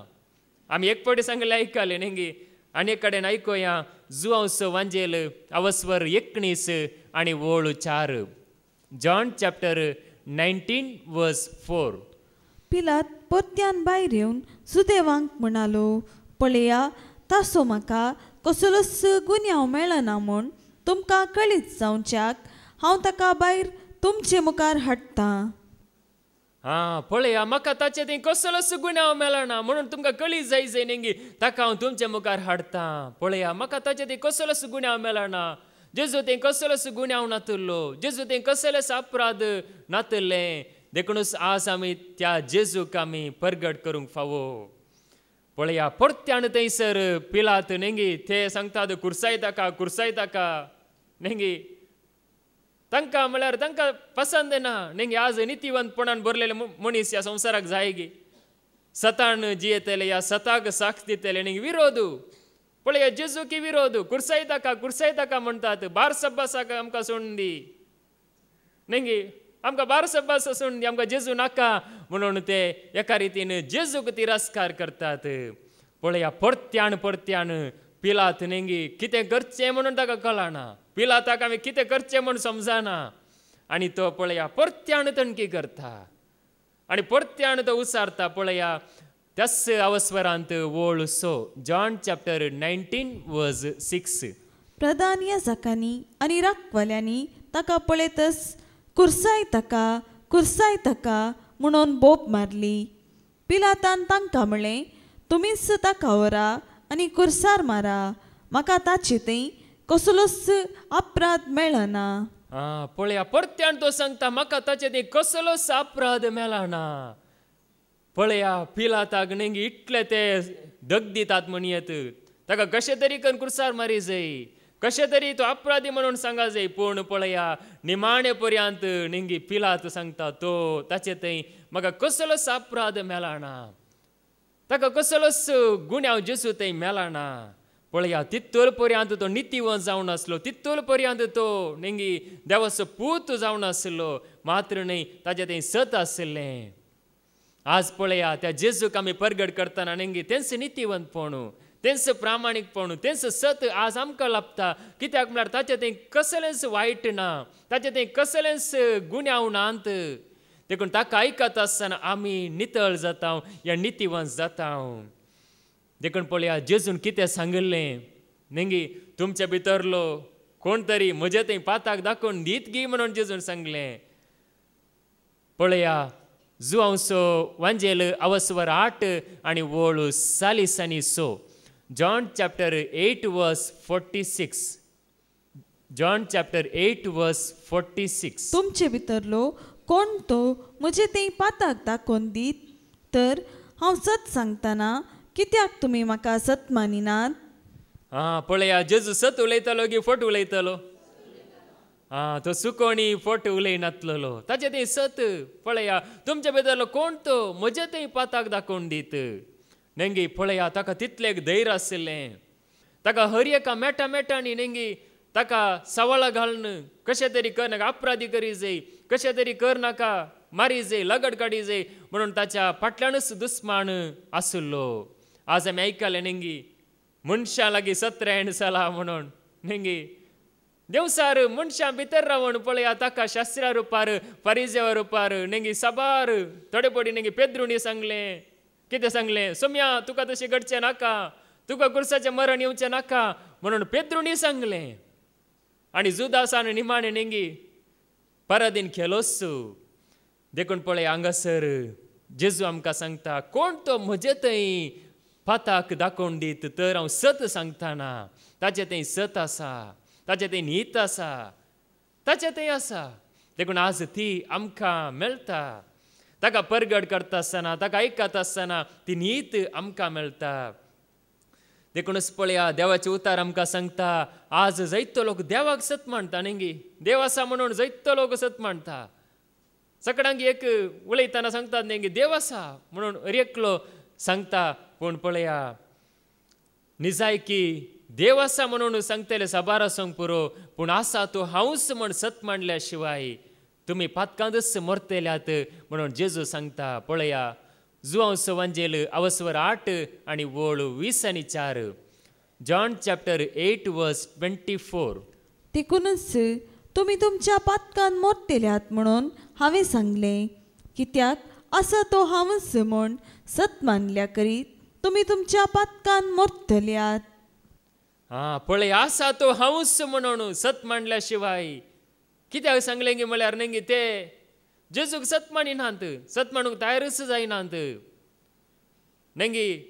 आमी 1 फावटी सांगलें आयकले नेंगी. आनी एक कडेन आयकुया, जुआंवस वांजेल अवस्वर 19 आणि वोळू 4. जॉन चॅप्टर 19 वर्स 4. पिलात परत्यान भायर येवन सुदैवांक म्हणालो, पळया, तासो म्हाका कसलोच गुन्यांव मेळना म्हूण तुमकां कळीत जावच्याक हांव ताका भायर तुमचे मुखार हाडटां. पळया, म्हाका ताचे थंय कसलोच गुन्यांव मेळना म्हणून तुमकां कळीत जाय नेंगी ताका हांव तुमचे मुखार हाडटां. पळया, म्हाका ताचे थंय कसलोच गुन्यांव मेळना. जेजू थंय कसलोच गुन्यांव नातलो, जेजू थंय कसलेच अपराध नातले. देखूनच आज आमी त्या जेजूक आमी परगट करूंक फावो. पळया, परत्यान थंयसर पिलात नेंगी ते सांगतात, कुर्साय ताका नेंगी. तांकां म्हळ्यार तांकां पसंद ना नेंगी. आज नितीवंतपणान भरलेले मनीस ह्या संवसाराक जाय गे. सतान जियेतले, ह्या सताक साथ दितले नेंगी विरोध. पळया, जेजूकी विरोध. कुर्साय ताका म्हणटात. बारसब्बासाक आमकां सोडून दी नेंगी, आमकां बारसब्बास सोडून दी, आमकां जेजू नाका म्हणून ते एका रितीन जेजूक तिरस्कार करतात. पळया, परत्यान पिलात नेंगी कितें करचें म्हणून ताका कळना. पिलाताक हांवें कितें करचें म्हूण समजना. आनी तो पळया परत्यान तणकी करता आनी परत्यान तो उसारता. पळया, त्याच अवस्वरांत वोळ 6. जॉन चॅप्टर 19 वर्स 6. प्रधान याजकांनी आनी राखवाल्यांनी ताका पळयतच कुर्साय ताका म्हणून बोब मारली. पिलातान तांकां म्हणलें, तुमीच ताका व्हरा आनी कुर्सार मारा. म्हाका ताचे थंय कसलोच अपराध मेळना. पळया, परत्यान तो सांगता, म्हाका ताचे थंय कसलोच अपराध मेळना. पळया, पिलाताक नेंगी इतले ते दग दितात म्हणयत. ताका कशे तरी करून कुर्सार मारी जाय, कशे तरी तो अपराधी म्हणून सांगा जाय. पूण पळया, निमाणे पर्यंत नेंगी पिलात सांगता, तो ताचे थंय म्हाका कसलोच अपराध मेळना, ताका कसलोच गुन्यांव जेजू थंय मेळना. पळया, तितूर पर्यंत तो नितीवंत जावन आसलो, तितूर पर्यंत तो नेंगी देवाचो पूत जावन आसलो, मात्र न्ही ताचे थंय सत आसलें. आज पळया, त्या जेजूक आमी परगट करतना नेंगी तेंच नितीवंतपणू, तेंच प्रामाणीकपणू, तेंच सत आज आमकां लाभता. कित्याक म्हळ्यार ताचे थंय कसलेंच वायट ना, ताचे थंय कसलेंच गुन्यांव नात. देखून ताका आयकत आसतना आमी नितळ जाता या नितीवंत जाता. देखून पळया, जेजून कितें सांगलें नेंगी, तुमचे भितरलो कोण तरी म्हजे थंय पाताक दाखोवन दीत गी म्हणून जेजून सांगलें. पळया, जुआंवसो वांजेल अवस्वर 8 आणि वोळ 40 आणि 6. जॉन चॅप्टर 8 वर्स 46. जॉन चॅप्टर 8 वर्स 46. तुमचे भितरलो कोण तो म्हजे थंय पाताक दाखोवन दीत, तर हांव सत सांगतना कित्याक तुमी म्हाका सत मानिनात? पळया, जेजू सत उलयतलो की फट उलयतलो? तो सुकोणी फट उलयनातलो, ताचे थंय सत. पळया, तुमचे भितरलो कोण तो म्हजे थंय पाताक दाखोवन दीत नेंगी. पळया, ताका तितलें धैर्य आसलें. ताका हर एका मेटांनी नेंगी ताका सवाळां घालून कशें तरी करनाका, अपराधी करी जाय, कशें तरी करनाका, मारी जाय, लगड काडी जाय म्हणून ताच्या फाटल्यानच दुस्मान आसलो. आज आमी आयकलें नेंगी मनशां लागीं 17 एणसाला म्हणून नेंगी देवसार मनशां भितर रावून पळया ताका शास्त्रा रुपार फारिजेवा रुपार नेंगी सबार थोडे पडी नेंगी पेद्रुणी सांगलें कितें सांगलें सोम्या तुका तशें घडचें नाका तुका कुर्साचें मरण येवचें नाका म्हणून पेद्रुणी सांगलें आनी जुदासान निमाणें नेंगी परादीन खेलोसू देखून पळय हांगासर जेजू आमकां सांगता कोण तो म्हजे थंय पाताक दाखोवन दीत तर हांव सत सांगताना ताचे थंय सत आसा ताचे थंय न्हीत आसा ताचे थंय आसा देखून आज ती आमकां मेळटा ताका परगट करता आसतना ताका आयकत आसतना ती न्हीत आमकां मेळटा देखूनच पळया देवाचे उतार आमकां सांगता आज जायतो लोक देवाक सत मानता न्ही देव आसा म्हणून जायतो लोक सत मानता सकाळांक एक उलयतना सांगतात न्ही देव आसा म्हणून एकलो सांगता पूण पळया निजायकी देव आसा म्हणून सांगतले साबार आसूंक पुरो पूण आसा तो हांवच म्हण सत मांडल्या शिवाय तुमी पातकांतच मरतल्यात म्हणून जेजू सांगता पळया जुआंस वांजेल अवस्वर 8 आनी वोळ 20 आनी 4 जॉन चॅप्टर 8 वर्स 24 देखूनच तुमी तुमच्या पातकान मरतल्यात म्हणून हांवें सांगलें कित्याक आसा तो हांवच म्हूण सत मानल्या करीत तुमी तुमच्या पातकान मरतल्यात पळय आसा तो हांवच म्हणून सत मांडल्या शिवाय कित्याक सांगलें गे म्हळ्यार नेंगी ते जेजूक सत मानिनात सत मानूंक तयारच जायनात नेंगी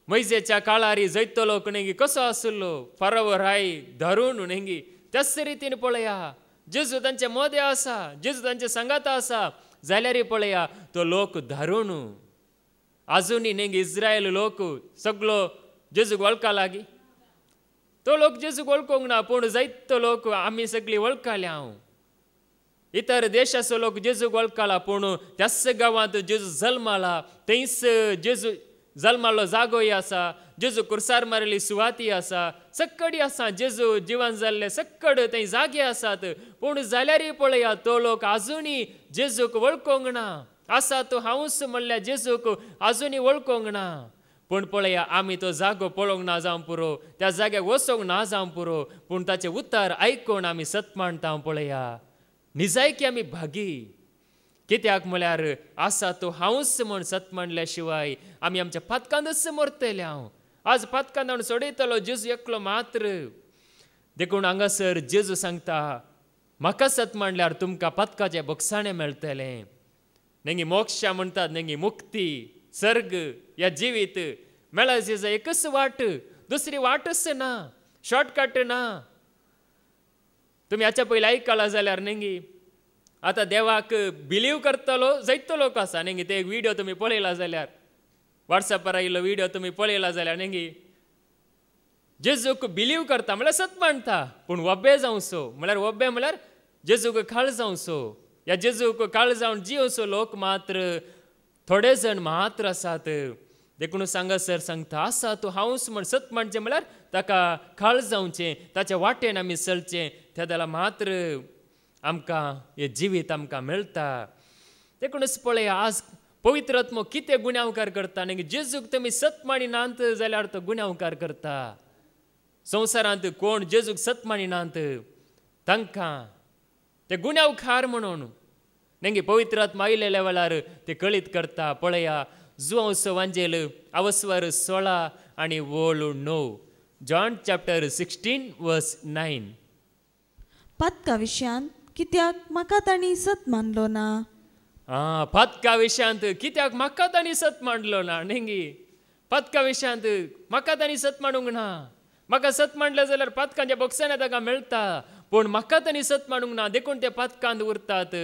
मैजेच्या काळार जायतो लोक नेंगी कसो आसलो फाराव राय धरून नेंगी त्याच रितीन पळया जेजू तांचे मोदे आसा जेजू तांचे सांगाता आसा जाल्यार पळया तो लोक धरून आजुनी नेंगी इस्रायल लोक सगळो जेजूक वळखा लागी तो लोक जेजूक वळखोंक ना पूण जायतो लोक आमी सगळीं वळखल्या हांव इतर देशाचो लोक जेजूक वळखला पूण त्याच गांवांत जेजू जल्माला थंयच जेजू जल्मालो जागोय आसा जेजू कुर्सार मारली सुवाती आसा सक्कडी आसा जेजू जिवन जाल्ले सक्कड थंय जागे आसात पूण जाल्यार पळया तो लोक आजुनी जेजूक वळखोंक ना आसा तो हांवच म्हणल्या जेजूक आजुनी वळखोंक ना पूण पळया आमी तो जागो पळोवंक ना जावं पुरो त्या जाग्याक वचोंक ना जावं पुरो पूण ताचें उतर आयकून आमी सत मानता पळया निजायकी आमी भागी कित्याक म्हळ्यार आसा तो हांवच म्हण सत मांडल्या शिवाय आमी आमच्या पातकांतच मरतले हांव आज पातकांत हांव सोडयतलो जेजू एकलो मात्र देखून हांगासर जेजू सांगता म्हाका सत मांडल्यार तुमकां पातकाचें बक्षाणें मेळटलें नेंगी मोक्ष म्हणटात नेंगी मुक्ती सर्ग या जिवीत मेळाची एकच वाट दुसरी वाटच ना शॉर्टकट ना तुमी हाच्या पयलीं आयकला जाल्यार नेंगी आतां देवाक बिलीव करतलो जायतो लोक आसा नेंगी ते एक व्हिडिओ तुमी पळयला जाल्यार वॉट्सॅपार आयिल्लो व्हिडिओ तुमी पळयला जाल्यार नेंगी जेजूक बिलीव करता म्हळ्यार सत मानता पूण वब्बे जावंसो म्हळ्यार वब्बे म्हळ्यार जेजूक काळ जावंसो ह्या जेजूक काळ जावन जिवसो लोक मात्र थोडे जण मात्र आसात देखून सांगासर सांगता आसा तो हांवच म्हण सत मानचें म्हळ्यार ताका काळ जावचें ताच्या वाटेन आमी चलचें त्या जाल्यार मात्र आमकां हें जिवीत आमकां मेळटा देखूनच पळय आज पवित्र आत्मो कितें गुन्यांवकार करता न्ही जेजूक तुमी सत मानिनात जाल्यार तो गुन्यांवकार करता संवसारांत कोण जेजूक सत मानिनात तांकां ते गुन्यांवकार म्हणून नेंगी पवित्र आत्मा आयिल्ल्या वेळार ते कळीत करता पळया जुआंस वांजेल अवस्वर 16 आनी वोळ 9 जॉन चॅप्टर 16 वर्स 9 पातका विशयांत कित्याक म्हाका तांणी सत मानलो ना पातका विशयांत कित्याक म्हाका तांणी सत मांडलो ना नेंगी पातका विशयांत म्हाका तांणी सत मांडूंक ना म्हाका सत मांडले जाल्यार पातकांच्या बक्षांनी ताका मेळटा पूण म्हाका तांणी सत मांडूंक ना देखून ते पातकांत उरतात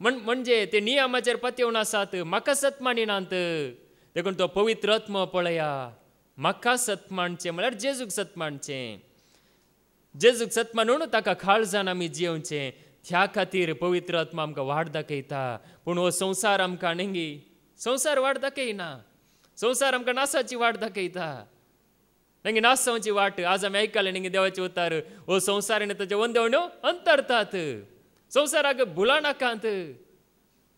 म्हणजे ते नियमाचेर पातयेवन आसात म्हाका सत मानिनात देखून तो पवित्र आत्मो पळया म्हाका सत मांडचें म्हळ्यार जेजूक सत मांडचें जेजूक सत मानून ताका खाळ जावन आमी जियोवचें त्या खातीर पवित्र आत्मा आमकां वाट दाखयता पूण हो संवसार आमकां नेंगी संवसार वाट दाखयना संवसार आमकां नासाची वाट दाखयता नेंगी नास जावची वाट आज आमी आयकलें नेंगी देवाचे उतार हो संवसार आनी ताच्यो वंदवण्यो अंतरतात संवसाराक भुला नाकात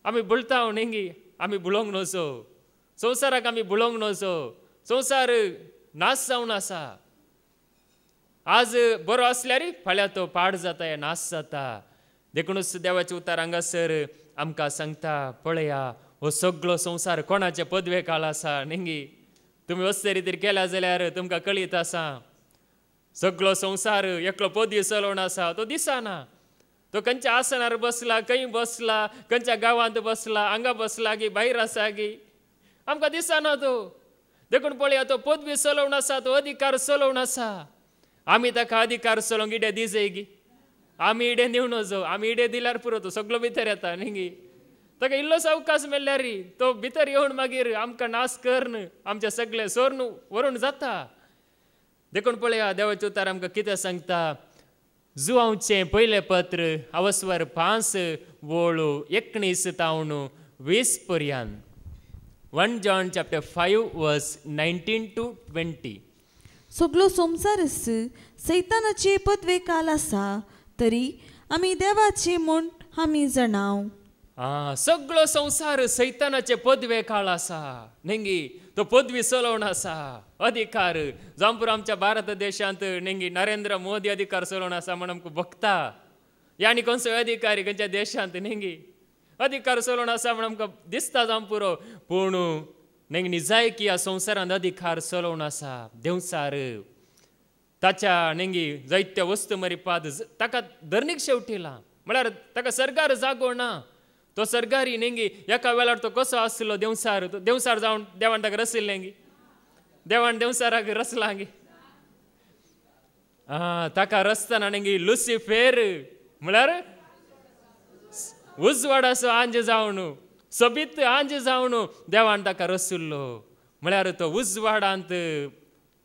आमी भुलता नेंगी आमी भुलोंक नसो संवसाराक आमी भुलोंक नसो संवसार नाश जावन आसा. आज बरो असल्यार फाल्यां तो पाड जाता, हे नाश जाता. देखूनच देवाचे उतार हांगासर आमकां सांगता, पळया हो सगळो संवसार कोणाचे पदवे काळ आसा. न्ही तुमी वस्ते रितीर केल्या जाल्यार तुमकां कळीत आसा. सगळो संवसार एकलो पदवी चलोवन आसा, तो दिसना. तो खंयच्या आसनार बसला, खंय बसला, खंयच्या गांवांत बसला, हांगा बसला की भायर आसा की आमकां दिसना तो. देखून पळया तो पदवी चलोवन आसा, तो अधिकार चलोवन आसा. आमी ताका अधिकार चलोवंक इडे दिजय गी. आमी इडे दिवन वचो, आमी इडे दिल्यार पुरो तो सगळो भितर येता न्ही. ताका इल्लोसो अवकाश मेळ्ळ्यार तो भितर येवन मागीर आमकां नाश करन, आमचें सगळें सोरून व्हरून जाता. देखून पळया देवाचे उतार आमकां कितें सांगता. जुआंवचें पयलें पत्र अवस्वर 5 वोळू 19 तावन 20 पर्यंत. 1 John chapter 5 verse 19 to 20. सगळो संवसार सैतानाचे पदवे काल आसा, तरी आमी देवाचे म्हूण आमी जाणाव. सगळो संवसार सैतानाचे पदवे काळ आसा. न्ही तो पदवी चलोवन आसा. अधिकार जावं पुरो आमच्या भारत देशांत न्ही नरेंद्र मोदी अधिकार चलोवन आसा म्हण आमकां बघता. आनी खंयचो अधिकारी खंयच्या देशांत न्ही अधिकार चलोवन आसा म्हण आमकां दिसता जावं पुरो. पूण न्ही निजाय की ह्या संवसारांत अधिकार चलोवन आसा. देवसार ताच्या न्ही जायत्या वस्तू मरिपाद ताका धर्नीक शेवटिला. म्हळ्यार ताका सरकार जागो ना. तो सरकारी न्ही एका वेळार तो कसो आसलो देवसार. देवसार जावन देवान ताका रसिल्लें गी. देवान देवसाराक रसलां गी. ताका रसतना न्ही लुसिफेर म्हळ्यार उजवाडाचो आंज जावन, सोबीत आंज जावन देवान ताका रसिल्लो. म्हळ्यार तो उजवाडांत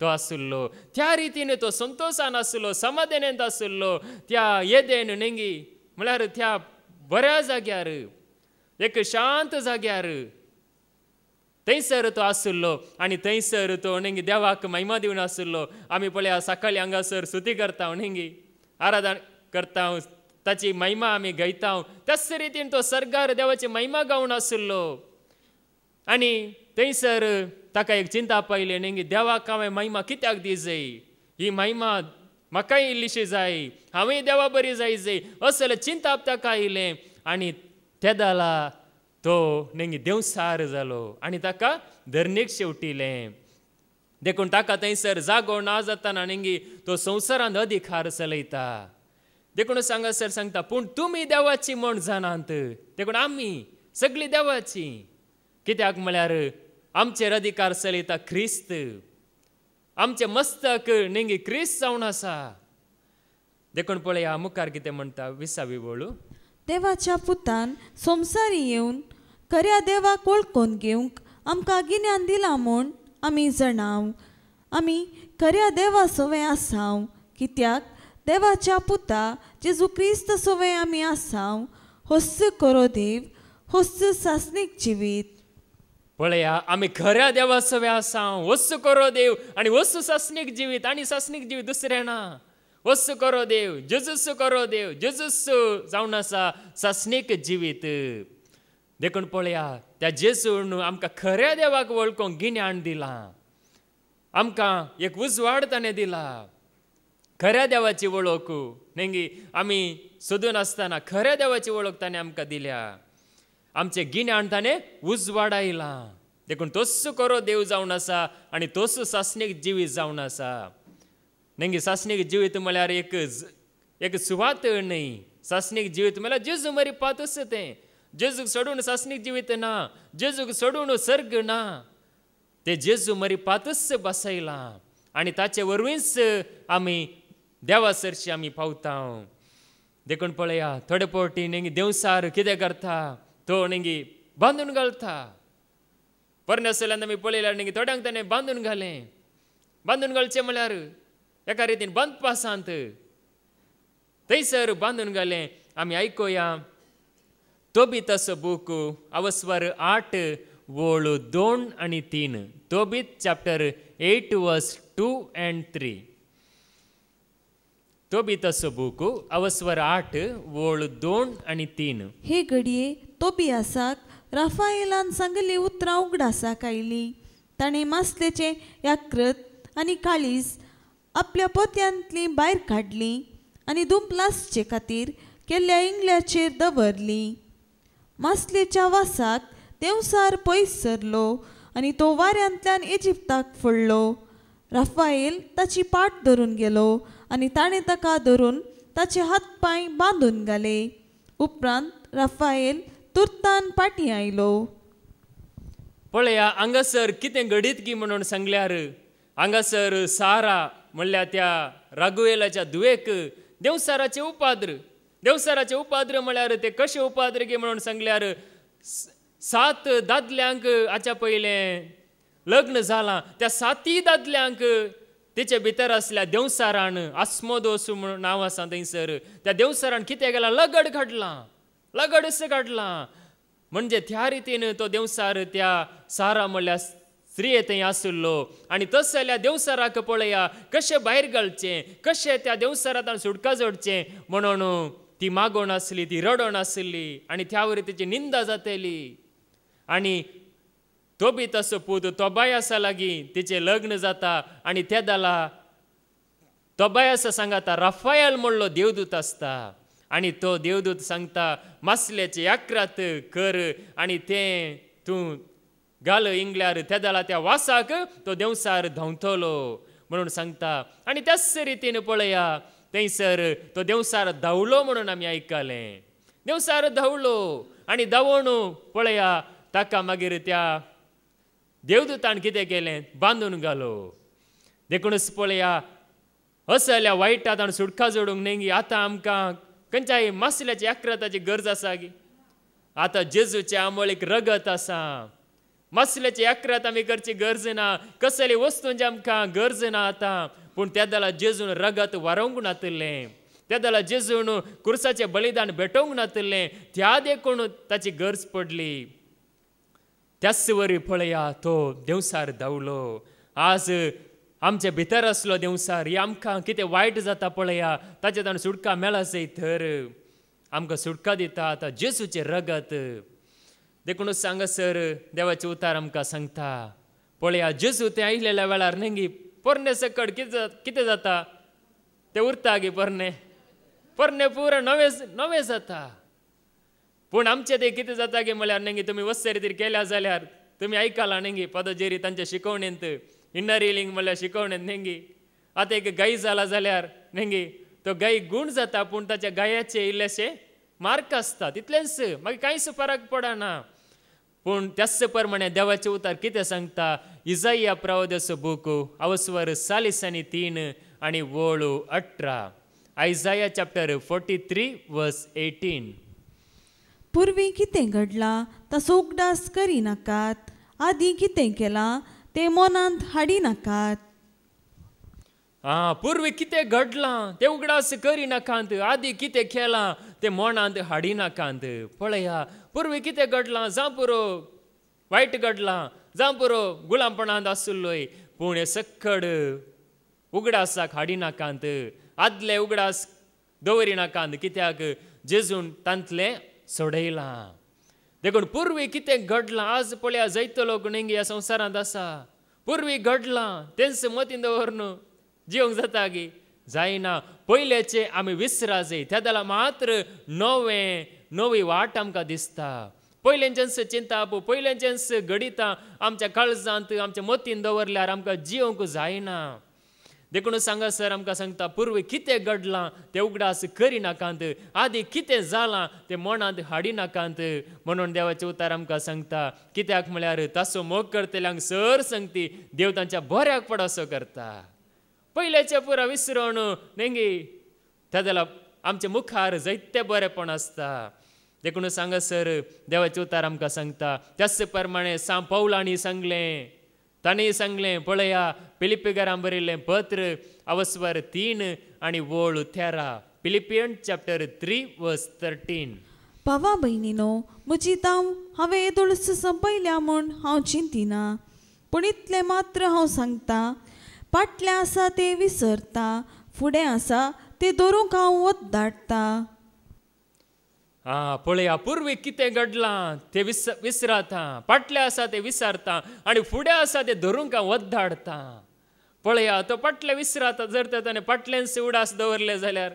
तो आसलो. त्या रितीन तो संतोशान आसलो, समाधानांत आसलो. त्या येदेन न्ही म्हळ्यार त्या बऱ्या जाग्यार, एक शांत जाग्यार थंयसर तो आसलो. आनी थंयसर तो न्ही देवाक महिमा दिवन आसलो. आमी पळया सकाळी हांगासर स्तुती करता न्ही, आराधना करता, ताची महिमा आमी गायता. त्याच रितीन तो सरकार देवाची महिमा गावन आसलो. आनी थंयसर ताका एक चिंता पयली न्ही, देवाक हांवें महिमा कित्याक दिजय. ही महिमा म्हाकाय इल्लीशी जाय, हांवें देवा बरी जाय असलें चिंता ताका आयलें. आनी ते जाला तो न्ही देवसार जालो आनी ताका धर्नीक शेवटिलें. देखून ताका थंयसर जागो ना जातना न्ही तो संवसारांत अधिकार चलयता. देखून हांगासर सांगता, पूण तुमी देवाची म्हूण जाणात. देखून आमी सगळीं देवाची. कित्याक म्हळ्यार आमचेर अधिकार चलयता ख्रिस्त. आमचें मस्तक न्ही क्रिस्त जावन आसा. देखून पळया मुखार कितें म्हणटा 20वी वळू. देवाच्या पुतान संवसारी येवन खऱ्या देवाक वळखून घेवंक आमकां गिन्यान दिलां म्हूण आमी जाणाव. आमी खऱ्या देवा सवे आसाव. कित्याक देवाच्या पुता जेजू क्रिस्त सवे आमी आसाव. होस्त करो देव, होस्त सासनीक जिवीत. पळया आमी खऱ्या देवा सवे आसाव. वस्त करो देव आनी वस्त सासनीक जिवीत. आनी सासनीक जिवीत दुसरें ना. वस्त करो देव, जेजूस करो देव, जेजूस जावन आसा सासनीक जिवीत. देखून पळया त्या जेजून आमकां खऱ्या देवाक वळखूंक गिन्यान दिलां. आमकां एक उजवाड ताणें दिला. खऱ्या देवाची वळख न्ही आमी सोदून आसतना खऱ्या देवाची वळख ताणें आमकां दिल्या. आमचें गिन्यान ताणें उजवाडायलां. देखून तोच करो देव जावन आसा आनी तोच सासनीक जिवीत जावन आसा. न्ही सासनीक जिवीत म्हळ्यार एक सुवात न्ही. सासनीक जिवीत म्हळ्यार जेजू मरिपातूच तें. जेजूक सोडून सासनीक जिवीत ना. जेजूक सोडून सर्ग ना. ते जेजू मरिपातूच बसयलां आनी ताचे वरवींच आमी देवा सरशी आमी पावता. देखून पळया थोडे फावटी न्ही देवसार कितें करता, तो न्ही बांदून घालता. परमेश्वरान आमी पळयल्यार न्ही थोड्यांक ताणें बांदून घालें. बांदून घालचें म्हळ्यार एका रितीन बंद पासांत थंयसर बांदून घालें. आमी आयकुया तोबीताचो बूक अवस्वर 8 वळू 2 आनी 3. तोबीत चॅप्टर 8 वर्स 2 and 3. तोबीताचो बूक अवस्वर 8 वळू 2 आनी 3. हे घडये तोबियासाक राफाएलान सांगली उतरां उगडासाक आयली. ताणें मासलेचें याकृत आनी काळीज आपल्या पोत्यांतली भायर काडली आनी दुंपलासचे खातीर केल्ल्या इंगल्याचेर दवरली. मासलेच्या वासाक देंवसार पयस सरलो आनी तो वाऱ्यांतल्यान इजिप्ताक फोडलो. राफाएल ताची पाट धरून गेलो आनी ताणें ताका धरून ताचे हात पांय बांदून घाले. उपरांत राफाएल तुर्तान पाटी आयलो. पळया हांगासर कितें घडीत की म्हणून सांगल्यार हांगासर सारा म्हणल्यार त्या रागुएलाच्या धुवेक देंवसाराचे उपाद्र म्हळ्यार ते कशे उपाद्र की म्हणून सांगल्यार 7 दादल्यांक हाच्या पयलें लग्न जालां. त्या 7 दादल्यांक तेचे भितर आसल्या देंवसारान आस्मोदोस म्हणून नांव आसा थंयसर त्या देंवसारान कितें केलां लगड काडलां. म्हणजे त्या रितीन तो देंवसार त्या सारा म्हणल्यार स्त्रिये थंय आसलो. आनी तस जाल्यार देंवसाराक पळया कशें भायर घालचें, कशें त्या देंवसारांतल्यान सुटका जोडचें म्हणून ती मागोवन आसली, ती रडोन आसली आनी त्या वरी तिची निंदा जातली. आनी तो बी तसो पूत तोबायासा लागीं तिचें लग्न जाता आनी त्या दाला तोबायासा सांगाता राफाएल म्हणलो देवदूत आसता आनी तो देवदूत सांगता मासल्याचे याक्रात कर आनी तें तूं घाल इंगल्यार त्या दाला त्या वासाक तो देंवसार धांवतलो म्हणून सांगता. आनी त्याच रितीन पळया थंयसर तो देंवसार धांवलो म्हणून आमी आयकलें. देंवसार धांवलो आनी धांवून पळया ताका मागीर त्या देवदूतान कितें केलें बांदून घालो. देखूनच पळया असो जाल्यार वायटांत सुटका जोडूंक न्ही. आतां आमकां खंयच्याय मासल्याच्या याक्राताची गरज आसा गी. आतां जेजूचे आमोळेक रगत आसा. मासल्याची याक्रात आमी करची गरज ना, कसली वस्तूंची आमकां गरज ना आतां. पूण त्या दाला जेजून रगत वारोवंक नातलें, त्या दाला जेजून कुर्साचें बलिदान भेटोवंक नातलें, त्या देखून ताची गरज पडली. त्याच वरी पळया तो देंवसार धांवलो. आज आमचे भितर आसलो देंवसार ही आमकां कितें वायट जाता पळया ताचे सुटका मेळा तर आमकां सुटका दिता आतां जेजूचें रगत. देखूनच सांगासर देवाचें उतार आमकां सांगता पळया जेजू तें आयिल्ल्या वेळार न्ही पोरणे सकट कितें जाता तें उरता गे पोरणे पुरो नवें जाता. पूण आमचें तें कितें जाता गे म्हळ्यार न्ही तुमी वस्त रितीर केल्या जाल्यार तुमी आयकलां न्ही पदजेरी तांच्या शिकवणेंत इन्नर हिलिंग म्हळ्यार शिकवणेंत न्ही. आतां एक गाय जाला जाल्यार न्ही तो गाय गूण जाता पूण ताच्या गायाचे इल्लेशे मार्क आसता तितलेंच मागीर कांयच फरक पडना. पूण त्याच प्रमाणे देवाचें उतार कितें सांगता इजाइया प्रवादीचो बूक अवस्वर 43 आनी वळू 18. आयजाया चॅप्टर 43 वर्स 18. पूर्वी कितें घडलां ताचो उगडास करिनाकात, आदी कितें केलां तें मनांत हाडिनाकात. पूर्वी कितें घडलां तें उगडास करिनाकांत, आदी कितें केलां तें मनांत हाडिनाकांत. पळया पूर्वी कितें घडलां जावं पुरो वायट घडलां जावं पुरो गुलामपणांत आसलोय पूण हे सक्कड उगडासाक हाडिनाकांत, आदले उगडास दवरिनाकांत कित्याक जेजून तांतलें सोडयलां. देखून पूर्वी कितें घडलां आज पळया जायतो लोक न्ही ह्या संवसारांत आसा. पूर्वी घडलां तेंच मतीन दवरून जिवंक जाता गी जायना. पयलेचे आमी विसरा जाय त्या दाला मात्र नवी वाट आमकां दिसता. पयलेंच्याच चिंता पयलेंच्याच घडिता आमच्या काळजांत आमच्या मतीन दवरल्यार आमकां जिवंक जायना. देखून सांगासर आमकां सांगता पूर्वी कितें घडलां तें उगडास करिनाकांत, आदी कितें जालां तें मनांत हाडिनाकांत म्हणून देवाचें उतार आमकां सांगता. कित्याक म्हळ्यार ताचो मोग करतल्यांक सर सांगती देव तांच्या बऱ्याक पडसो करता. पयलेचे पुरा विसरोन न्ही त्या जाल्यार आमच्या मुखार जायते बरेपण आसता. देखून सांगासर देवाचें उतार आमकां सांगता त्याच प्रमाणे सांव पौलांनी सांगलें ताणें सांगलें पळया फिलिप्पिकारांक बरयल्लें पत्र अवस्वर 3 आनी वळू 13. फिलिपियन चॅप्टर 3 वर्स 13. भावा भयणीनो म्हजी तांव हांवें येदोळस संपयल्या म्हूण हांव चिंतिना, पूण इतलें मात्र हांव सांगता फाटलें आसा तें विसरता, फुडें आसा तें धरूंक हांव वत धाडटा. पळया पूर्वी कितें घडलां तें विसराता, फाटलें आसा तें विसरता आनी फुडें आसा तें धरूंक हांव वत धाडटा. पळया तो पटले विसरात जर ताणें पटल्यांचे उडास दवरले जाल्यार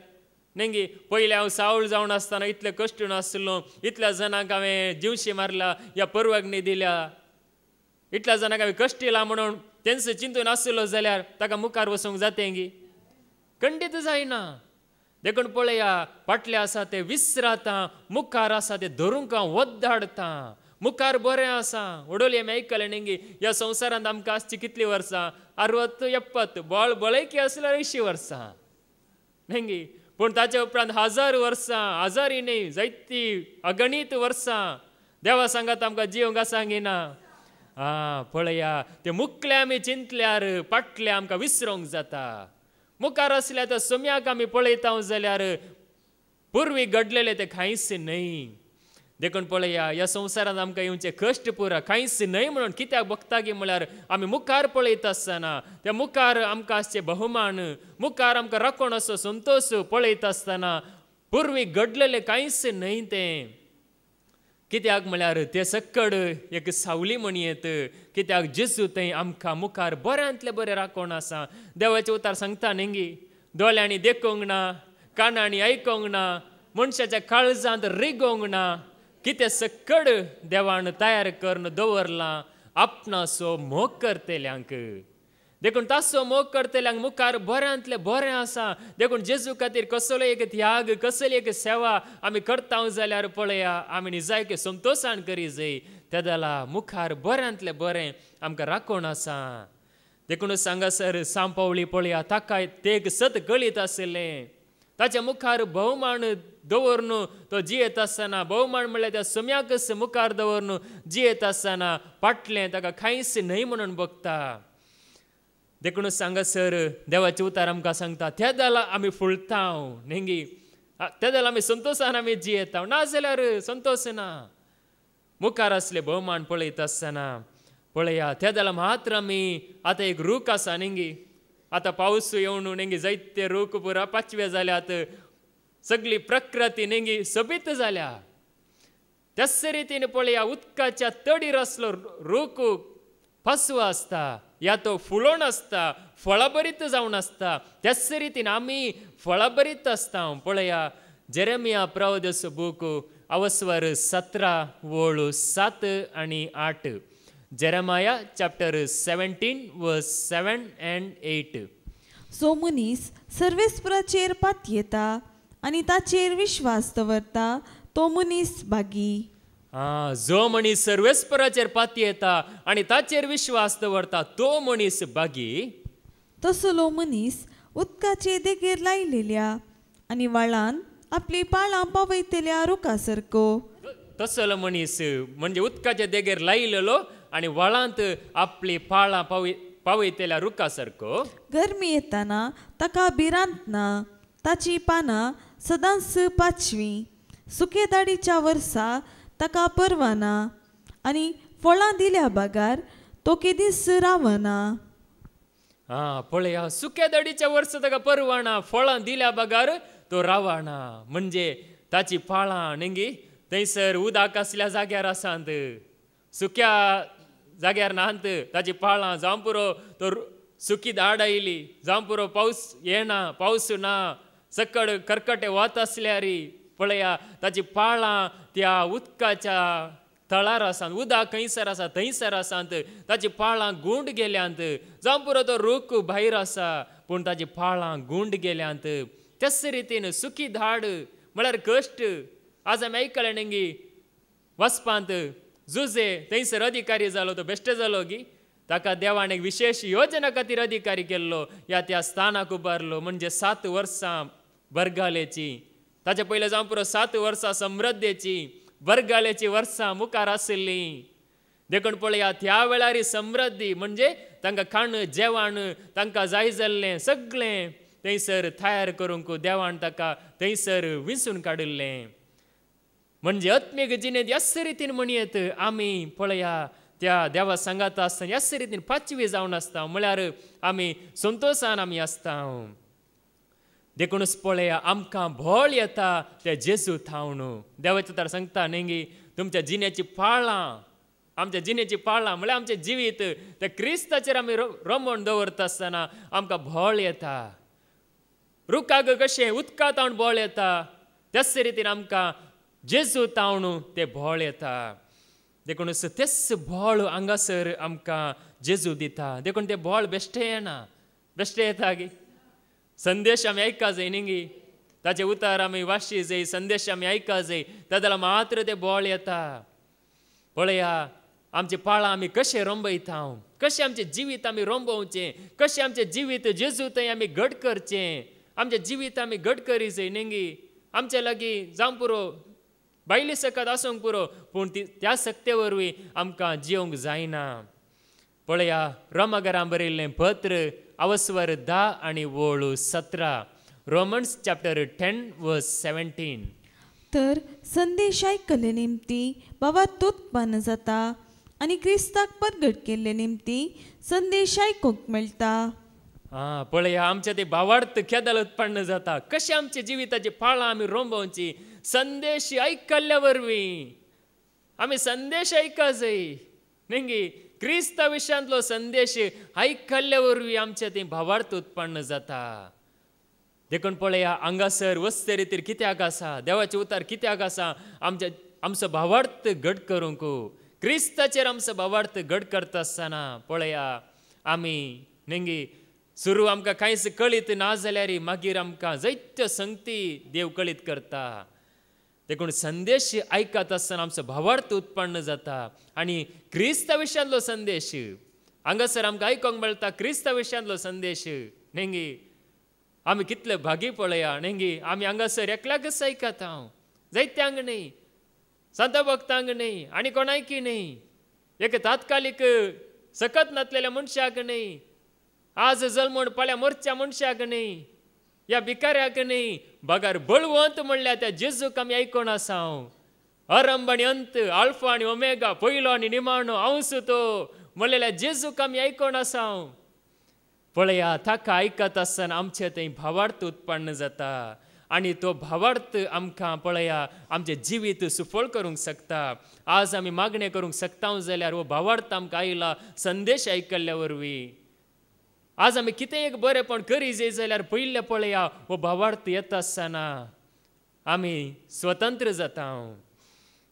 नेंगी पयलीं हांव सावळ जावन आसतना इतले कश्ट नासलो, इतल्या जाणांक हांवें जिवशी मारला, ह्या परवागणी दिल्या, इतल्या जाणांक हांवें कश्ट दिला म्हणून तेंचो चिंतून आसलो जाल्यार ताका मुखार वचूंक जातेंगी? खंडीत जायना. देखून पळया फाटले आसा ते विसराता, मुखार आसा ते धरूंक हांव वद्दाडता. मुखार बरें आसा. वडोली आमी आयकलें नेंगी ह्या संवसारांत आमकां आसची कितलीं वर्सां? 60-70. बळ बळयकी आसल्यार 80 वर्सां नेंगी. पूण ताच्या उपरांत 1000 वर्सां, 1000 न्ही जायती अगणीत वर्सां देवा सांगात आमकां जिवंक आसांगिना. पळया ते मुखले आमी चिंतल्यार फाटले आमकां विसरूंक जाता. मुखार असल्या त्या सोम्याक आमी पळयता जाल्यार पूर्वी घडलेले ते कांयच न्हय. देखून पळया ह्या संवसारांत आमकां येवचे कश्ट पुरा कांयच न्हय म्हणून कित्याक बगता गी म्हळ्यार आमी मुखार पळयता आसतना त्या मुखार आमकां आसचे बहुमान, मुखार आमकां राखण असो संतोश पळयता आसतना पूर्वी घडलेले कांयच न्हय तें. कित्याक म्हळ्यार ते सक्कड एक सावली म्हणयेत. कित्याक जेजू थंय आमकां मुखार बऱ्यांतले बरें राखण आसा. देवाचें उतार सांगता नेंगी दोळ्यांनी देखूंक ना, कानांनी आयकोंक ना, मनशाच्या काळजांत रिगोंक ना, कितें सक्कड देवान तयार करून दवरलां आपणाचो मोग करतल्यांक. देखून ताचो मोग करतल्यांक मुखार बऱ्यांतले बरें आसा. देखून जेजू खातीर कसलो एक त्याग, कसली एक सेवा आमी करता जाल्यार पळया आमी निजायके संतोशान करी जाय. त्या जाला मुखार बऱ्यांतले बरें आमकां राखण आसा. देखून सांगासर सांपावली पळया ताका ते एक सत गळीत आसलें. ताच्या मुखार भोवमान दवरून तो जियेत आसतना, भोवमान म्हळ्यार त्या सोम्याकच मुखार दवरून जियेत आसतना फाटलें ताका कांयच न्हय म्हणून बगता. देखून सांगासर देवाचे उतार आमकां सांगता त्या जाला आमी फुलता नेंगी, त्या जाला आमी संतोशान आमी जियेता. ना जाल्यार संतोश ना. मुखार असले भोवमान पळयता आसतना पळया त्या जाला मात्र आमी आतां एक रूख आसा नेंगी. आतां पावस येवन नेंगी जायते रूख पुरा पाचवे जाल्यात. सगळी प्रकृती नेंगी सोबीत जाल्या. त्याच रितीन पळया उदकाच्या तडीर असलो रूख फसवो आसता या तो फुलोवन आसता, फळां जावन आसता. त्याच रितीन आमी फळां आसता. पळया जेरेमिया प्रवादीचो बूक अवस्वर 17 वळू 7 आनी 8. जेरेमाया चॅप्टर 17 वर्स 7 and 8. सो मनीस सर्वेस्पराचेर पातयेता आनी ताचेर विश्वास दवरता तो मनीस भागी. जो मनीस सर्वेस्पराचेर पातयेता आनी ताचेर विश्वास दवरता तो मनीस भागी. तसलो मनीस उदकाचे देगेर लायलेल्या आनी व्हाळान आपली पाळां पावयतल्या रुखा सारको. तसलो मनीस म्हणजे उदकाच्या देगेर लायलेलो आनी व्हाळांत आपली पाळां पावयतल्या रुखा सारको. गरमी येताना ताका भिरांत ना, ताची पानां सदांच पाचवी. सुके दाडीच्या वर्सा ताका परवाना आनी फळां दिल्या बागार तो केदीस रावना. पळया सुक्या दाडीच्या वर्सा ताका परवाना, फळां दिल्या बागार तो रावना. म्हणजे ताची पाळां नेंगी थंयसर उदक असल्या जाग्यार आसात, सुक्या जाग्यार नात. ताची पाळां जावं पुरो तो सुकी दाड आयली, जावं पुरो पावस येना, पावस ना, सकड कर्कटे वत आसल्यार पळया ताची पाळां त्या उदकाच्या तळार आसात, उदक खंयसर आसा थंयसर आसात. ताची पाळां गुंड गेल्यांत. जावं पुरो तो रूख भायर आसा पूण ताची पाळां गुंड गेल्यांत. त्याच रितीन सुकी धाड म्हळ्यार कश्ट. आज आमी आयकलें नेंगी वचपांत जुजे थंयसर अधिकारी जालो तो बेश्टे जालो गी. ताका देवान एक विशेष योजना खातीर अधिकारी केल्लो, त्या स्थानाक उबारलो. म्हणजे 7 वर्सां बरगालेची, ताचे पयले जावं पुरो 7 वर्सां समृद्धेची, बरगालेची वर्सां मुखार आसलीं. देखून पळया त्या वेळार समृद्धी म्हणजे तांकां खाण जेवण तांकां जाय जाल्लें सगळें थंयसर तयार करूंक देवान ताका थंयसर विंचून काडिल्लें. म्हणजे आत्मीक जिणेंत ह्याच रितीन म्हणयेत आमी पळया त्या देवा सांगात आसतना ह्याच रितीन पाचवी जावन आसता. म्हळ्यार आमी संतोशान आमी आसता. देखूनच पळया आमकां भोळ येता ते जेजू थावन. देवाचे तर सांगता नेंगी तुमच्या जिणेची पाळां आमच्या जिणेची पाळां म्हळ्यार आमचें जिवीत ते क्रिस्ताचेर आमी रमोवन दवरता आसतना आमकां भोळ येता. रुखाक कशें उदका तावन बोळ येता त्याच रितीन आमकां जेजू तावन तें भोळ येता. देखून तेच भोळ हांगासर आमकां जेजू दिता. देखून तें भोळ बेश्टें येना. बेश्टें येता गे संदेश आमी आयका जाय न्ही गे ताचे उतार आमी वाचची जाय संदेश आमी आयका जाय ताका मात्र तें भोळ येता. पळया आमचे पाळां आमी कशें रंबयता कशें आमचें जिवीत आमी रंबोवचें कशें आमचें जिवीत जेजू थंय आमी घट करचें. आमचें जिवीत आमी घट करी जाय न्ही गे आमचे लागीं जावं पुरो बायले सकत आसूंक पुरो पूण त्या सक्ते वरवीं आमकां जियोंक जायना. पळया रोमाकारां बरयल्लें पत्र अवस्वर 10 आनी वोळ 17 रोमन्स चॅप्टर 10 वर्स 17. तर संदेश आयकले निमती भावार्थ उत्पन्न जाता आनी क्रिस्ताक परगट केल्ले निमती संदेश आयकूंक मेळटा. पळया आमच्या ते भावार्थ केदाल उत्पन्न जाता. कशें आमच्या जिविताची पाळां आमी रोंबोवची संदेश आयकल्ल्या वरवीं आमी संदेश आयका जाय न्ही. क्रिस्ता विशयांतलो संदेश आयकल्ल्या वरवीं आमचें तें भावार्थ उत्पन्न जाता. देखून पळया हांगासर वस्ते रितीर कित्याक आसा देवाचे उतार कित्याक आसा आमचो भावार्थ घट करूंक क्रिस्ताचेर आमचो भावार्थ घट करता आसतना पळया आमी न्ही सुरू आमकां कांयच कळीत ना जाल्यार मागीर आमकां जायत्यो संगती देव कळीत करता. देखून संदेश आयकत आसतना आमचो भावार्थ उत्पन्न जाता आनी क्रिस्ता विशयांतलो संदेश हांगासर आमकां आयकोंक मेळटा. क्रिस्ता विशयांतलो संदेश न्ही आमी कितले भागी पळया न्ही आमी हांगासर एकल्याकच आयकता जायत्यांक न्ही संत भक्तांक न्ही आनी कोणायकी न्ही एक तात्कालीक सकत नातलेल्या मनशाक न्ही आज जल्मून फाल्यां मरच्या मनशाक न्ही या भिकाऱ्याक न्ही बगार बळवंत म्हणल्यार त्या जेजूक आमी आयकोन आसा. आरंभ आनी अंत आल्फा आनी ओमेगा पयलो आनी निमाणो हांवूच तो म्हणलेल्या जेजूक आमी आयकोन आसा. पळया ताका आयकत आसतना आमचें थंय भावार्थ उत्पन्न जाता आनी तो भावार्थ आमकां पळया आमचें जिवीत सुफळ करूंक शकता. आज आमी मागणें करूंक शकता जाल्यार हो भावार्थ आमकां आयला संदेश आयकल्ल्या वरवीं. आज आमी कितें एक बरेंपण करी जाय जाल्यार पयलें पळया हो भावार्थ येता आसतना आमी स्वतंत्र जाता.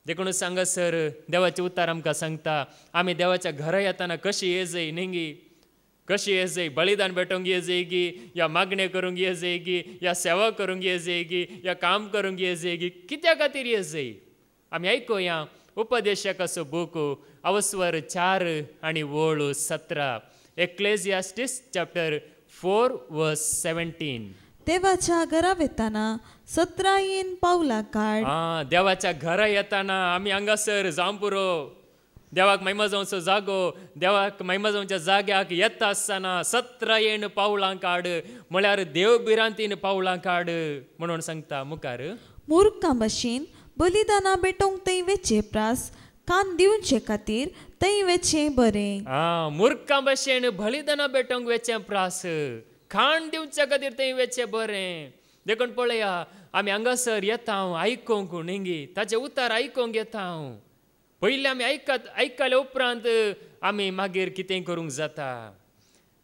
देखून हांगासर देवाचे उतार आमकां सांगता आमी देवाच्या घरा येतना कशी ये जाय न्ही कशी ये जाय बलिदान भेटोवंक ये जाय गी या मागणें करूंक ये जाय गी या सेवा करूंक ये जाय गी या काम करूंक ये जाय गी कित्या खातीर ये जाय. आमी आयकुया उपदेशकाचो बूक अवस्वर 4 आनी वोळ 17 Ecclesiastes chapter 4 verse 17. देवाच्या घरा येताना 17 येन पावला काड. देवाच्या घरा येताना आमी हांगासर जावं पुरो देवाक महिमा जावचो जागो देवाक महिमा जावच्या जाग्याक येता आसतना 17 येन पावलां काड म्हळ्यार देव बिरांतीन पावलां काड म्हणून सांगता मुखार. मुर्खा भाशेन बलिदाना भेटोवंक थंय वेचे प्रास कान दिवचे खातीर थंय वेचें बरें. मुर्खा भाशेन बलिदाना भेटोवंक वेचें प्रास खाण दिवचे खातीर थंय वेचें बरें. देखून पळया आमी हांगासर येता आयकोंक न्ही ताचे उतार आयकोंक येता. पयलीं आमी आयकले उपरांत आमी मागीर कितें करूंक जाता.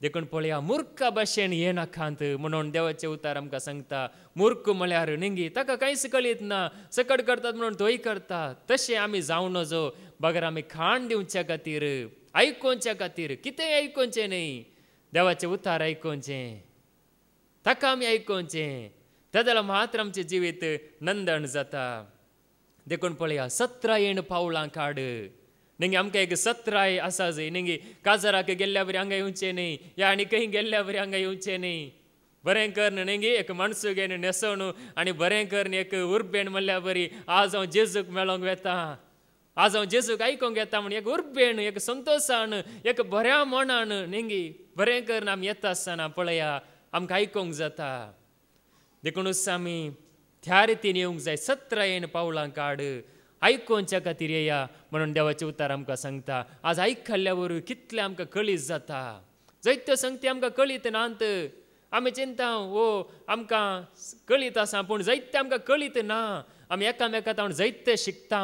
देखून पळया मुर्खा भाशेन येनाकांत म्हणून देवाचे उतार आमकां सांगता. मुर्ख म्हळ्यार न्ही ताका कांयच कळीत ना सकट करतात म्हणून तोय करता तशें आमी जावं नजो बगर आमी खाण दिवचे खातीर आयकोवचे खातीर कितेंय आयकोवचें न्ही देवाचें उतार आयकोवचें ताका आमी आयकोवचें ताका मात्र आमचें जिवीत नंदण जाता. देखून पळया 17 येण पावलां काड न्ही आमकां एक 17 आसा जंय न्ही काजाराक गेल्ल्या बरी हांगा येवचें न्ही या आनी खंय गेल्ल्या बरी हांगा येवचें न्ही. बरें कर न्ही एक माणसो घेवन न्हेसोवन आनी बरें कर एक उर्बेण म्हणल्या बरी आज हांव जेजूक मेळोंक वेता आज हांव जेजूक आयकोंक येता म्हण एक उर्बेण एक संतोशान एक बऱ्या मनान न्ही बरें कर आमी येता आसतना पळया आमकां आयकोंक जाता. देखूनच आमी त्या रितीन येवंक जाय 17 येन पावलां काड आयकोवच्या खातीर येया म्हणून देवाचे उतार आमकां सांगता. आज आयकल्ल्या वरवीं कितलें आमकां कळीत जाता जायत्यो संगती आमकां कळीत नात आमी चिंता वो आमकां कळीत आसा पूण जायते आमकां कळीत ना आमी एकामेकांत हांव जायते शिकता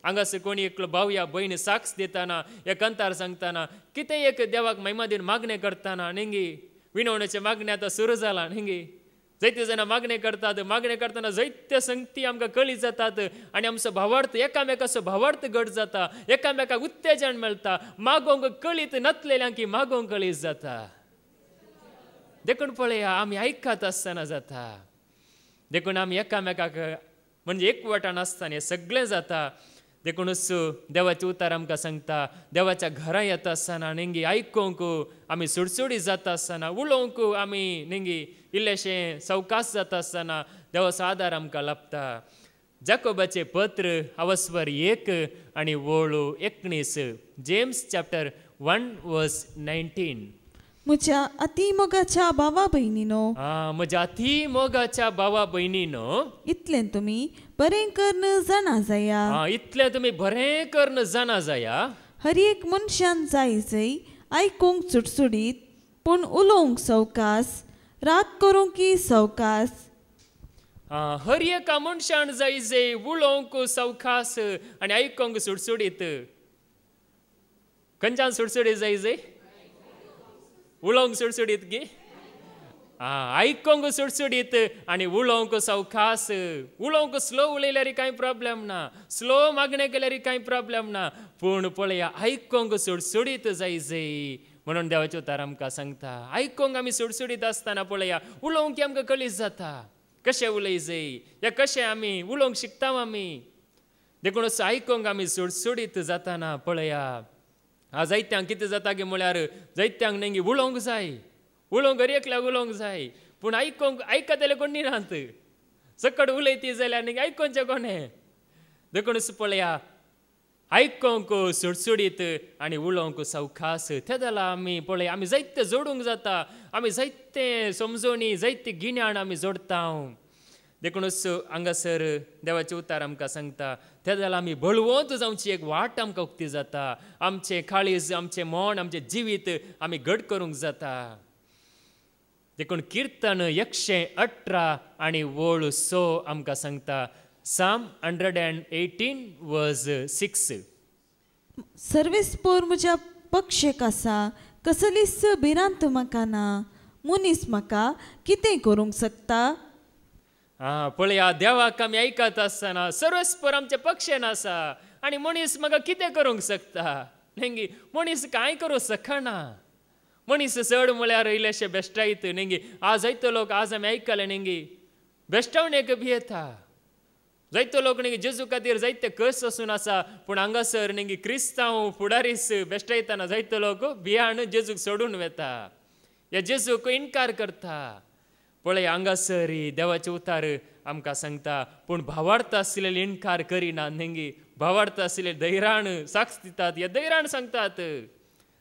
हांगासर कोणी एकलो भाव या भयण साक्ष दिताना एक अंतार सांगताना कितें एक देवाक महिमा दिन मागणें करताना न्ही विणवणेचें मागणें आतां सुरू जालां न्ही जायते जाणां मागणें करतात मागणें करतना जायत्यो संगती आमकां कळीत जातात आनी आमचो भावार्थ एकामेकाचो भावार्थ घट जाता एकामेकाक उत्तेजन मेळटा मागोवंक कळीत नासलेल्यांक की मागोवंक कळीत जाता देखून पळया आमी आयकत आसतना जाता देखून आमी एकामेकाक म्हणजे एकवटान आसतना हें सगळें जाता देखूनच देवाचें उतार आमकां सांगता देवाच्या घरा येता आसतना न्ही आयकूंक आमी सुडसुडीत जाता आसतना उलोवंक आमी न्ही इल्लेशें सवकास जाता आसतना देवाचो आदार आमकां लाभता जाकोबाचें पत्र अवस्वर 1 आनी वळू 19 जेम्स चॅप्टर 1:19 म्हज्या अतिमोगाच्या भावा भयणीनो म्हज्या अतिमोगाच्या भावा भयणीनो इतलें तुमी बरें कर्ण जाणा जाया इतलें तुमी बरें कर्ण जाणा जाया हर एक मनशान जायजय आयकूंक सुटसुडीत पूण उलोवंक सवकास राग करूंक सवकास हर एका मनशान जायजय उलोवंक सवकास आनी आयकूंक सुटसुडीत खंयच्यान सुटसुडीत जायजय उलोवंक सुटसुडीत गी आयकूंक सुटसुडीत आनी उलोवंक सवकास उलोवंक स्लो उलयल्यार कांय प्रॉब्लेम ना स्लो मागणें केल्यार कांय प्रॉब्लेम ना पूण पळया आयकूंक सुटसुडीत जायजय म्हणून देवाचें उतार आमकां सांगता आयकूंक आमी सुटसुडीत आसतना पळया उलोवंक आमकां कळीत जाता कशें उलयजय या कशें आमी उलोवंक शिकता आमी देखूनच आयकूंक आमी सुटसुडीत जाताना पळया जायत्यांक कितें जाता गे म्हळ्यार जायत्यांक न्ही उलोवंक जाय उलोवंक गरी एकल्याक उलोवंक जाय पूण आयकूंक आयकत जाल्यार कोणी नात सकट उलयती जाल्यार न्ही आयकोवचें कोणें देखूनच पळया आयकूंक सुटसुडीत आनी उलोवंक सवकास तें जाल्यार आमी पळय आमी जायते जोडूंक जाता आमी जायते समजोवणी जायते गिन्यान आमी जोडटा देखूनच हांगासर देवाचें उतार आमकां सांगता तें जाल्यार आमी बळवंत जावची एक वाट आमकां उक्ती जाता आमचें काळीज आमचें मन आमचें जिवीत आमी घट करूंक जाता देखून किर्तन 118 आनी वळ 6 आमकां सांगता साम 118:6 सर्वेस्पोर म्हज्या पक्षेक आसा कसलीच भिरांत म्हाका ना मनीस म्हाका कितें करूंक शकता पळया देवाक आमी आयकत आसतना सर्वेस्पर आमचे पक्षेन आसा आनी मनीस म्हाका कितें करूंक शकता न्ही मनीस कांय करूंक शकना मनीस चड म्हळ्यार इल्लेशे बेश्टायत न्ही आज जायतो लोक आज आमी आयकले न्ही बेश्टावणेक भियेता जायतो लोक न्ही जेजू खातीर जायते कस आसून आसा पूण हांगासर न्ही क्रिस्तांव फुडारीस बेश्टायतना जायतो लोक भियान जेजूक सोडून वेता ह्या जेजूक इन्कार करता पळय हांगासर देवाचें उतार आमकां सांगता पूण भावार्थ आसलेले इन्कार करिना न्ही भावार्थ आसलेले धैर्यान साक्ष दितात हे धैर्यान सांगतात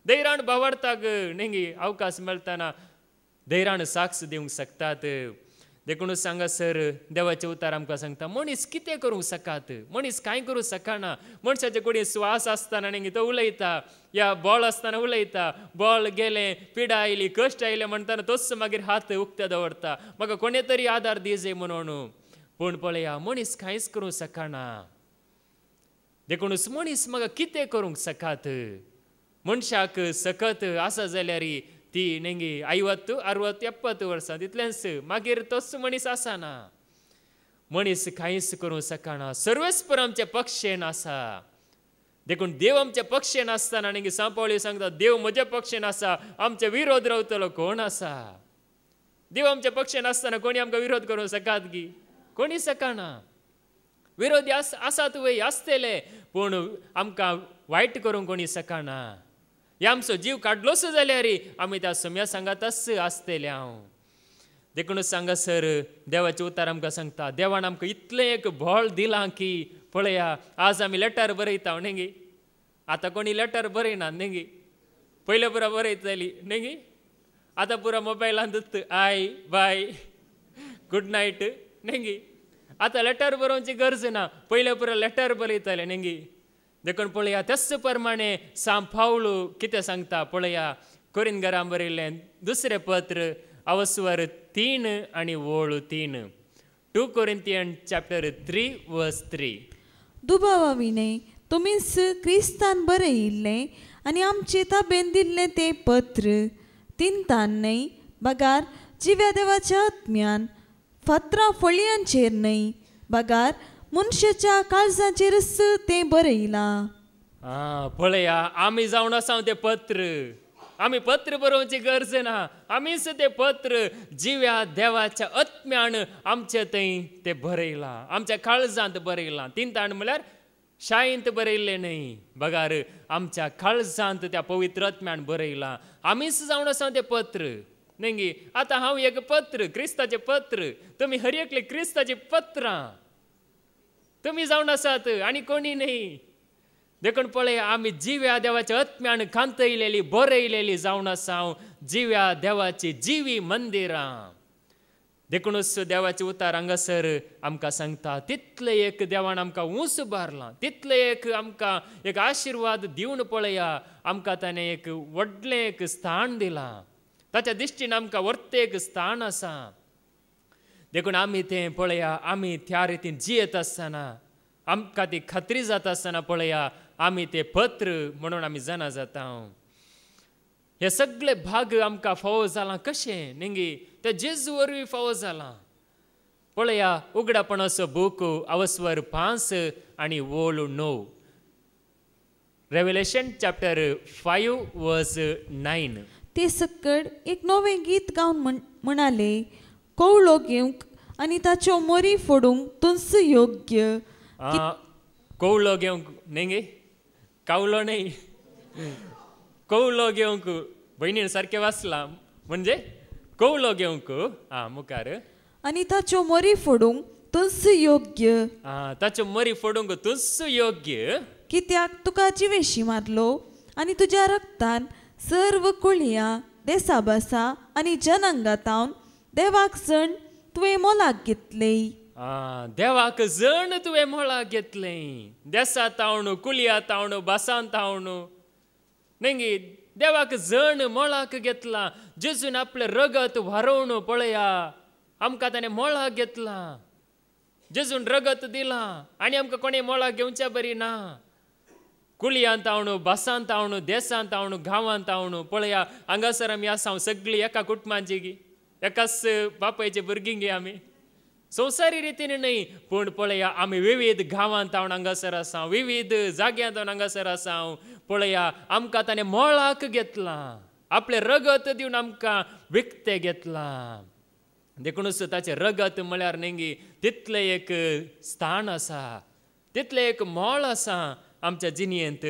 धैर्यान भावार्थाक न्ही अवकाश मेळटना धैर्यान साक्ष दिवंक शकतात देखूनच हांगासर देवाचें उतार आमकां सांगता मनीस कितें करूंक शकात मनीस कांय करूंक शकना मनशाचे कुडीन स्वास आसतना न्ही तो उलयता या बॉल आसतना उलयता बॉल गेलें पिडा आयली कश्ट आयले म्हणटाना तोच मागीर हात उक्ते दवरता म्हाका कोणे तरी आदार दिजे म्हणून पूण पळया मनीस कांयच करूंक शकना देखूनच मनीस म्हाका कितें करूंक शकात मनशाक सकत आसा जाल्यार ती न्ही 50, 60, 70 वर्सां तितलेंच मागीर तोच मनीस आसना मनीस कांयच करूंक शकना सर्वेस्पर आमच्या पक्षेन आसा देखून देव आमच्या पक्षेन आसतना न्ही सांपावळी सांगता देव म्हज्या पक्षेन आसा आमचे विरोध रावतलो कोण आसा देव आमच्या पक्षेन आसतना कोणी आमकां विरोध करूंक शकात गी कोणी शकना विरोधी आसात वय आसतले पूण आमकां वायट करूंक कोणी शकना हे आमचो जीव काडलोच जाल्यार आमी त्या सम्या सांगातच आसतले हांव देखूनच हांगासर देवाचें उतार आमकां सांगता देवान आमकां इतलें एक बळ दिलां की पळया आज आमी लेटर बरयता न्ही आतां कोणी लेटर बरयना न्ही पयले पुरो बरयतली न्ही आतां पुरो मोबायलांतूच आय बाय गुड नायट न्ही आतां लेटर बरोवची गरज ना पयले पुरो लेटर बरयतले न्ही देखून पळया त्याच प्रमाणे सांपावळू कितें सांगता पळया कोरिंथीयांक बरयल्लें दुसरें पत्र अवस्वर 3 आणि वोळू 3. 2 Corinthians chapter 3 verse 3. दुबावाविने तुमीच क्रिस्तान बरयिल्लें आनी आमचे ताबेन दिल्लें तें पत्र तिनतान न्हय बगार जिव्या देवाच्या आत्म्यान फातरां फळयांचेर न्हय बगार मनशाच्या काळजाचेरच तें बरयलां. पळया आमी जावन आसा तें पत्र. आमी पत्र बरोवची गरज ना. आमीच तें पत्र जिव्या देवाच्या आत्म्यान आमचे थंय तें बरयलां, आमच्या काळजांत बरयलां. तिनतान म्हळ्यार शायेंत बरयल्लें न्हय बगार आमच्या काळजांत त्या पवित्र आत्म्यान बरयलां. आमीच जावन आसा तें पत्र न्ही. आतां हांव एक पत्र, क्रिस्ताचें पत्र. तुमी हर एकले क्रिस्ताचीं पत्रां तुमी जावन आसात आनी कोणी न्हय. देखून पळय आमी जिव्या देवाच्या आत्म्यान कांतयलेली बरयलेली जावन आसा जिव्या देवाची जिवी मंदिरां. देखूनच देवाचे उतार हांगासर आमकां सांगता तितले एक देवान आमकां ऊंच बारलां, तितले एक आमकां एक आशिर्वाद दिवन पळया आमकां ताणें एक व्हडलें एक स्थान दिलां. ताच्या दिश्टीन आमकां व्हडलें एक स्थान आसा. देखून आमी तें पळया आमी त्या रितीन जियेत आसतना आमकां ती खात्री जाता आसतना पळया आमी तें पत्र म्हणून आमी जाणा जाता. हे सगळे भाग आमकां फावो जालां कशें न्ही. ते जेजू वरवीं फावो जालां. पळया उगडापणाचो बूक अवस्वर 5 आणि वोळू 9. रेव्हेलेशन चॅप्टर 5 वर्स 9. ते सकड एक नवें गीत गावन म्हणाले कवळो घेवंक आनी ताच्यो मोरी फोडूंक तुंस योग्य. कवळो घेवंक न्ही, कावलो न्ही, कवळो घेवंक. बहिणीन सारकें वाचलां म्हणजे कवळो घेवंक मुखार आनी ताच्यो मोरी फोडूंक तुंस योग्य. ताच्यो मोरी फोडूंक तुंस योग्य. कित्याक तुका जिवेशी मारलो आनी तुज्या रक्तान सर्व कुळयां देसाभासा आनी जनांगातावन देवाक जण तुवें मोलाक घेतलें. देवाक जण तुवें मोलाक घेतलें. देसा तावन कुळया तावन बासान तावन न्ही देवाक जण मोलाक घेतला. जेजून आपलें रगत व्हारोवन पळया आमकां ताणें मोलाक घेतलां. जेजून रगत दिलां आनी आमकां कोणें मोलाक घेवचें बरी ना. कुळयान तावन बासान तावन देसान तावन गांवांत तावन पळया हांगासर आमी आसा सगळीं एका कुटुंबाची एकाच बापायची भुरगीं गे आमी संवसारी रितीन न्हय पूण पळया आमी विविध गांवांत तावन हांगासर आसा, विविध जाग्यांत तावन हांगासर आसा. पळया आमकां ताणें मोलाक घेतलां, आपलें रगत दिवन आमकां विकतें घेतलां. देखूनच ताचें रगत म्हळ्यार न्ही तितलें एक स्थान आसा, तितलें एक मोल आसा आमच्या जिणयेंत.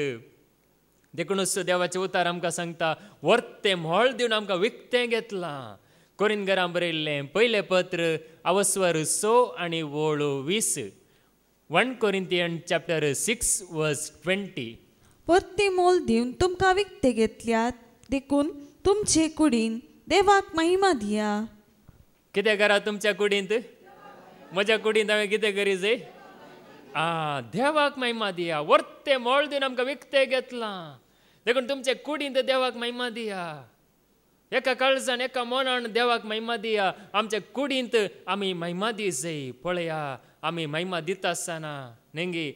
देखूनच देवाचें उतार आमकां सांगता वर्तें मोल दिवन आमकां विकतें घेतलां. कोरिंथीकांक बरयल्लें पयलें पत्र अवस्वर 6 आणि वोळू 20. 1 Corinthians chapter 6 verse 20. परते मोल दिवन तुमकां विकते घेतल्यात देखून तुमचे कुडीन देवाक महिमा दिया. कितें करा तुमच्या कुडींत? म्हज्या कुडींत हांवें कितें करी जाय? देवाक महिमा दिया. वर्तें मोल दिवन आमकां विकतें घेतलां देखून तुमचे कुडींत देवाक महिमा दिया. एका काळजान एका मनान देवाक महिमा दिया. आमच्या कुडींत आमी महिमा दी जाय. पळया आमी महिमा दिता आसतना न्ही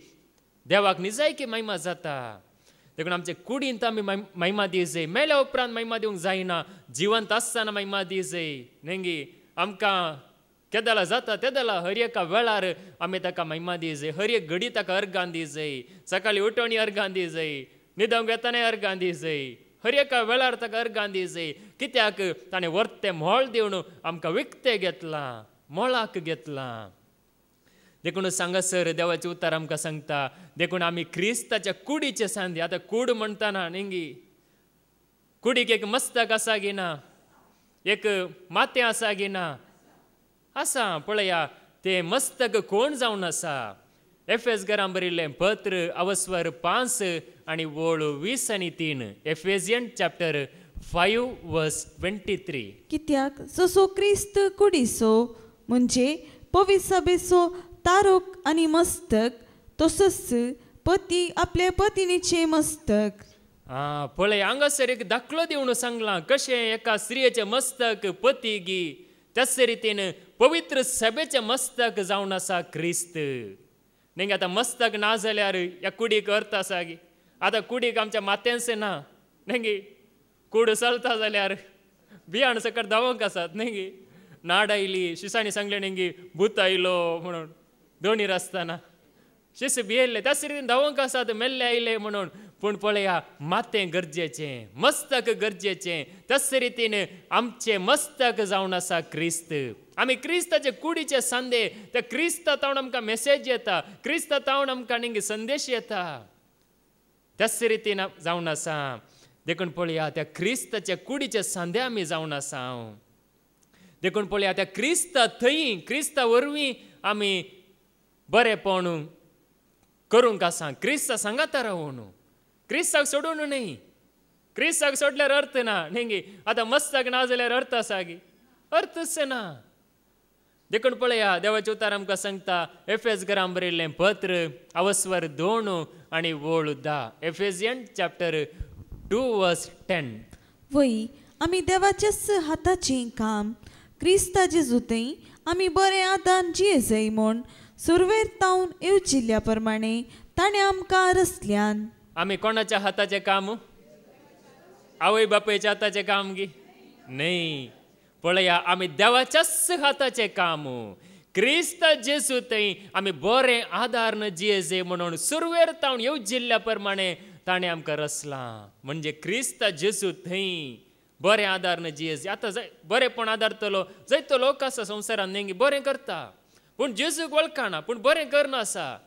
देवाक निजायकी महिमा जाता. देखून आमचे कुडींत आमी महिमा दी जाय. मेल्या उपरांत महिमा दिवंक जायना, जिवंत आसतना महिमा दी जाय न्ही. आमकां केदला जाता तेदला हर एका वेळार आमी ताका महिमा दी जाय. हर एक घडी ताका अर्गां दी जाय. सकाळीं उठोवणी अर्गां दी जाय, न्हिदोंक येताना अर्गां दी जाय. हर एका वेळार ताका अर्गां दी जाय. कित्याक ताणें वर्तें मोल दिवन आमकां विकतें घेतलां, मोलाक घेतलां. देखून सांगासर देवाचें उतार आमकां सांगता देखून आमी क्रिस्ताच्या कुडीचे सांदी. आतां कूड म्हणटाना न्ही कुडीक एक मस्तक आसा गी ना, एक मातें आसा गी ना, आसा. पळया तें मस्तक कोण जावन आसा? एफेसकारांक बरयल्लें पत्र अवस्वर 5 आणि वोळू 20 आणि 3. एफेसियन चॅप्टर 5 वर्स 23. कित्याक जसो क्रिस्त कुडीचो म्हणजे पवित्र सभेचो तारोक आनी मस्तक तसोच पती आपल्या पत्नीचे मस्तक. पळय हांगासर एक दाखलो दिवन सांगलां कशें एका स्त्रियेचें मस्तक पती गी त्याच रितीन पवित्र सभेचें मस्तक जावन आसा क्रिस्त. न्ही आतां मस्तक ना जाल्यार ह्या कुडीक अर्थ आसा गी. आतां कुडीक आमच्या माथ्यांस ना न्ही कूड चलता जाल्यार बियाण सकट धांवक आसात न्ही. नाड आयली शिसाणी सांगलें न्ही भूत आयलो म्हणून दोनीर आसतना शिस भियेल्ले त्याच रितीन धांवक आसात मेल्ले आयले म्हणून. पूण पळया मातें गरजेचें मस्तक गरजेचें त्याच रितीन आमचें मस्तक जावन आसा क्रिस्त. आमी क्रिस्ताचे कुडीचे सांदे त्या क्रिस्ता तावन आमकां मेसेज येता क्रिस्ता तावन आमकां न्ही संदेश येता त्याच रितीन जावन आसा. देखून पळया त्या क्रिस्ताच्या कुडीचे सांदे आमी जावन आसा. देखून पळया त्या क्रिस्ता थंय क्रिस्ता वरवीं आमी बरेपण करूंक आसा. क्रिस्ता सांगाता रावून क्रिस्ताक सोडून न्ही. क्रिस्ताक सोडल्यार अर्थ ना न्ही. आतां मस्तक ना जाल्यार अर्थ आसा गी अर्थच ना. देखून पळया देवाचें उतार आमकां सांगता एफेसकारांक बरयल्लें पत्र अवस्वर 2 आनी वोळ 10. एफेसियन चॅप्टर 2:10. वय आमी देवाच्याच हाताचें काम क्रिस्ता जेजूतय आमी बरें आदान जियेजय म्हूण सुरवेर तावन येवजिल्ल्या प्रमाणे ताणें आमकां रचल्यान. आमी कोणाच्या हाताचें काम आवय बापायच्या हाताचें काम गी न्ही. पळया आमी देवाच्याच हाताचें काम क्रिस्त जेजू थंय आमी बरें आदार जियेजे म्हणून सुरवेर तावन येवजिल्ल्या प्रमाणे ताणें आमकां रचलां. म्हणजे क्रिस्त जेजू थंय बरें आदार जियेजे. आतां बरेंपण आदारतलो जायतो लोक आसा संवसारान न्ही बरें करता पूण जेजूक वळखना पूण बरें करना आसा.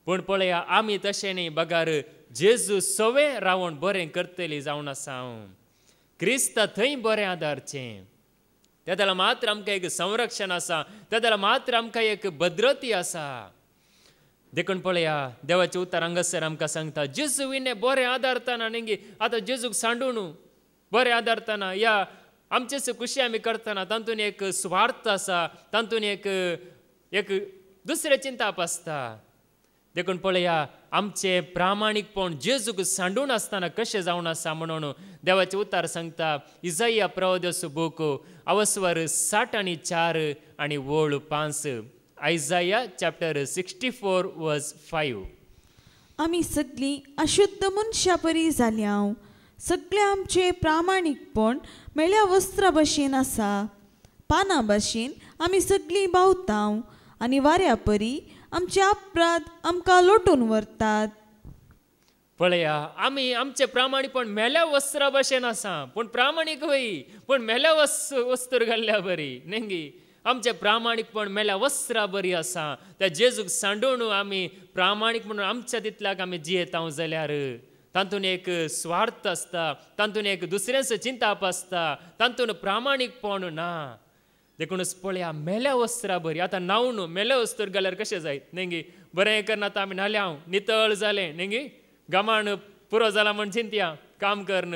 पूण पळया आमी तशें न्ही बगार जेजू सवे रावण बरें करतली जावन आसा. क्रिस्त थंय बरें आदारचें. त्या जाल्यार मात्र आमकां एक संरक्षण आसा. त्या जाल्यार मात्र आमकां एक भद्रती आसा. देखून पळया देवाचें उतार हांगासर आमकां सांगता जेजू विने बरें आदारतना न्ही आतां जेजूक सांडून बरें आदारतना या आमचेच खुशी आमी करतना तातूंत एक स्वार्थ आसा तातूंत एक दुसरे चिंताप आसता. देखून पळया आमचे प्रामाणीकपण जेजूक सांडून आसतना कशें जावन आसा म्हणून देवाचें उतार सांगता इसाया प्रवादीचो बूक अवस्वर 64 आनी वोळ 5. आयजाया चॅप्टर 64:5. आमी सगळीं अशुद्ध मनशां परी जाल्या. सगळें आमचें प्रामाणीकपण मेळ्या वस्त्रा भशेन आसा. पानां भशेन आमी सगळीं भावता आनी वाऱ्या परी आमचे अपराध आमकां लोटून व्हरतात. पळया आमी आमचें प्रामाणीकपण मेल्या वस्त्रा भशेन आसा पूण प्रामाणीक हय पूण मेल्या वस्त्र घाल्ल्या बरी न्ही. आमचें प्रामाणीकपण मेल्या वस्त्रा बरी आसा. त्या जेजूक सांडून आमी प्रामाणीक म्हणून आमच्या तितल्याक आमी जियेता जाल्यार तातूंत एक स्वार्थ आसता तातूंत एक दुसऱ्यांचो चिंताप आसता तातूंत प्रामाणीकपण ना. देखूनच पळया मेल्या वस्त्रा बरी. आतां न्हांवन मेल्या वस्त्र घाल्यार कशें जायत न्ही बरें करना आतां आमी न्हाल्या नितळ जालें न्ही गमाण पुरो जाला म्हण चिंतया काम करन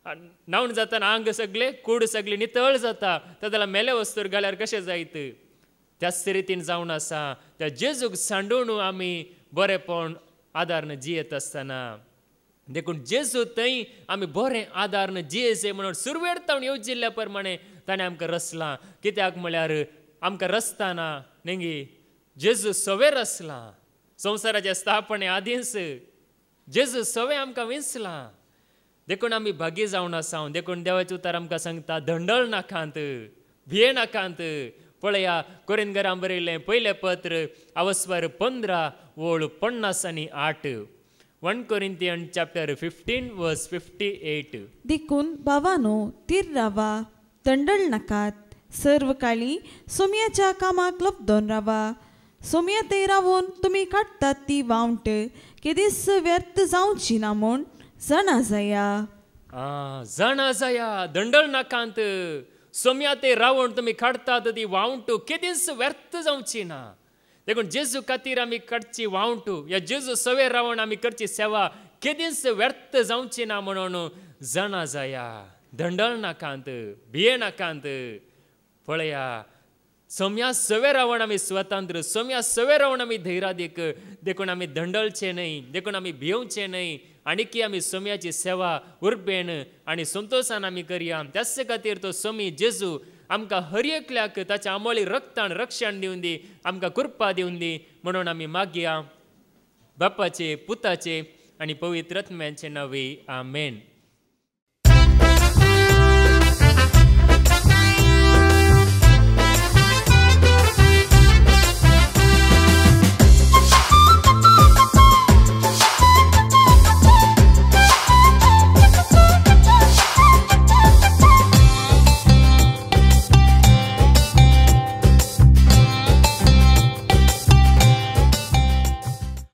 न्हांवन जातना आंग सगळें कूड सगळी नितळ जाता. त्या जाल्यार मेल्या वस्त्र घाल्यार कशें जायत. त्याच रितीन जावन आसा त्या जेजूक सांडून आमी बरेंपण आदारन जियेत आसतना. देखून जेजू थंय आमी बरें आदारन जियेजे म्हणून सुरवेर तावन येवजिल्ल्या प्रमाणे ताणें आमकां रचलां. कित्याक म्हळ्यार आमकां रचतना न्ही जेजू सवे रचलां. संवसाराच्या स्थापणे आदींच जेजू सवे आमकां विंचलां. देखून आमी भागी जावन आसा. देखून देवाचें उतार आमकां सांगता धंडळ नाकांत भिये नाकांत. पळया कोरिंथकारांक बरयल्लें पयलें पत्र अवस्वर 15 वोळ 50 आनी 8. 1 Corinthians chapter 15:58. देखून भावानो तीर रावा दंडळ नाकात. सर्व काळी सोम्याच्या कामाक लपदोन रावा. सोम्या ते रावून तुमी काडटात ती वावंट केदीस व्यर्थ जावची ना म्हूण जाणा जाया दंडळ नाकांत. सोम्या ते रावण तुमी काडटात ती वावंट केदीस व्यर्थ जावची ना. देखून जेजू खातीर आमी काडची वावंट या जेजू सवे रावण आमी करची सेवा केदीस व्यर्थ जावची ना म्हणून जाणा जाया. धंडळ नाकांत भिये नाकांत. पळया सोम्या सवे रावण आमी स्वतंत्र सोम्या सवे रावण आमी धैर्यादीक. देखून आमी धंडळचे न्हय देखून आमी भियोवचे न्हय आनी की आमी सोम्याची सेवा उर्बेन आनी संतोशान आमी करया. त्याच खातीर तो सोमी जेजू आमकां हर एकल्याक ताच्या आमोळी रक्तान रक्षण दिवन दी, आमकां कृपा दिवन दी म्हणून आमी मागया. बापाचे, पुताचे आनी पवित्र आत्म्याचे नवे. आमेन.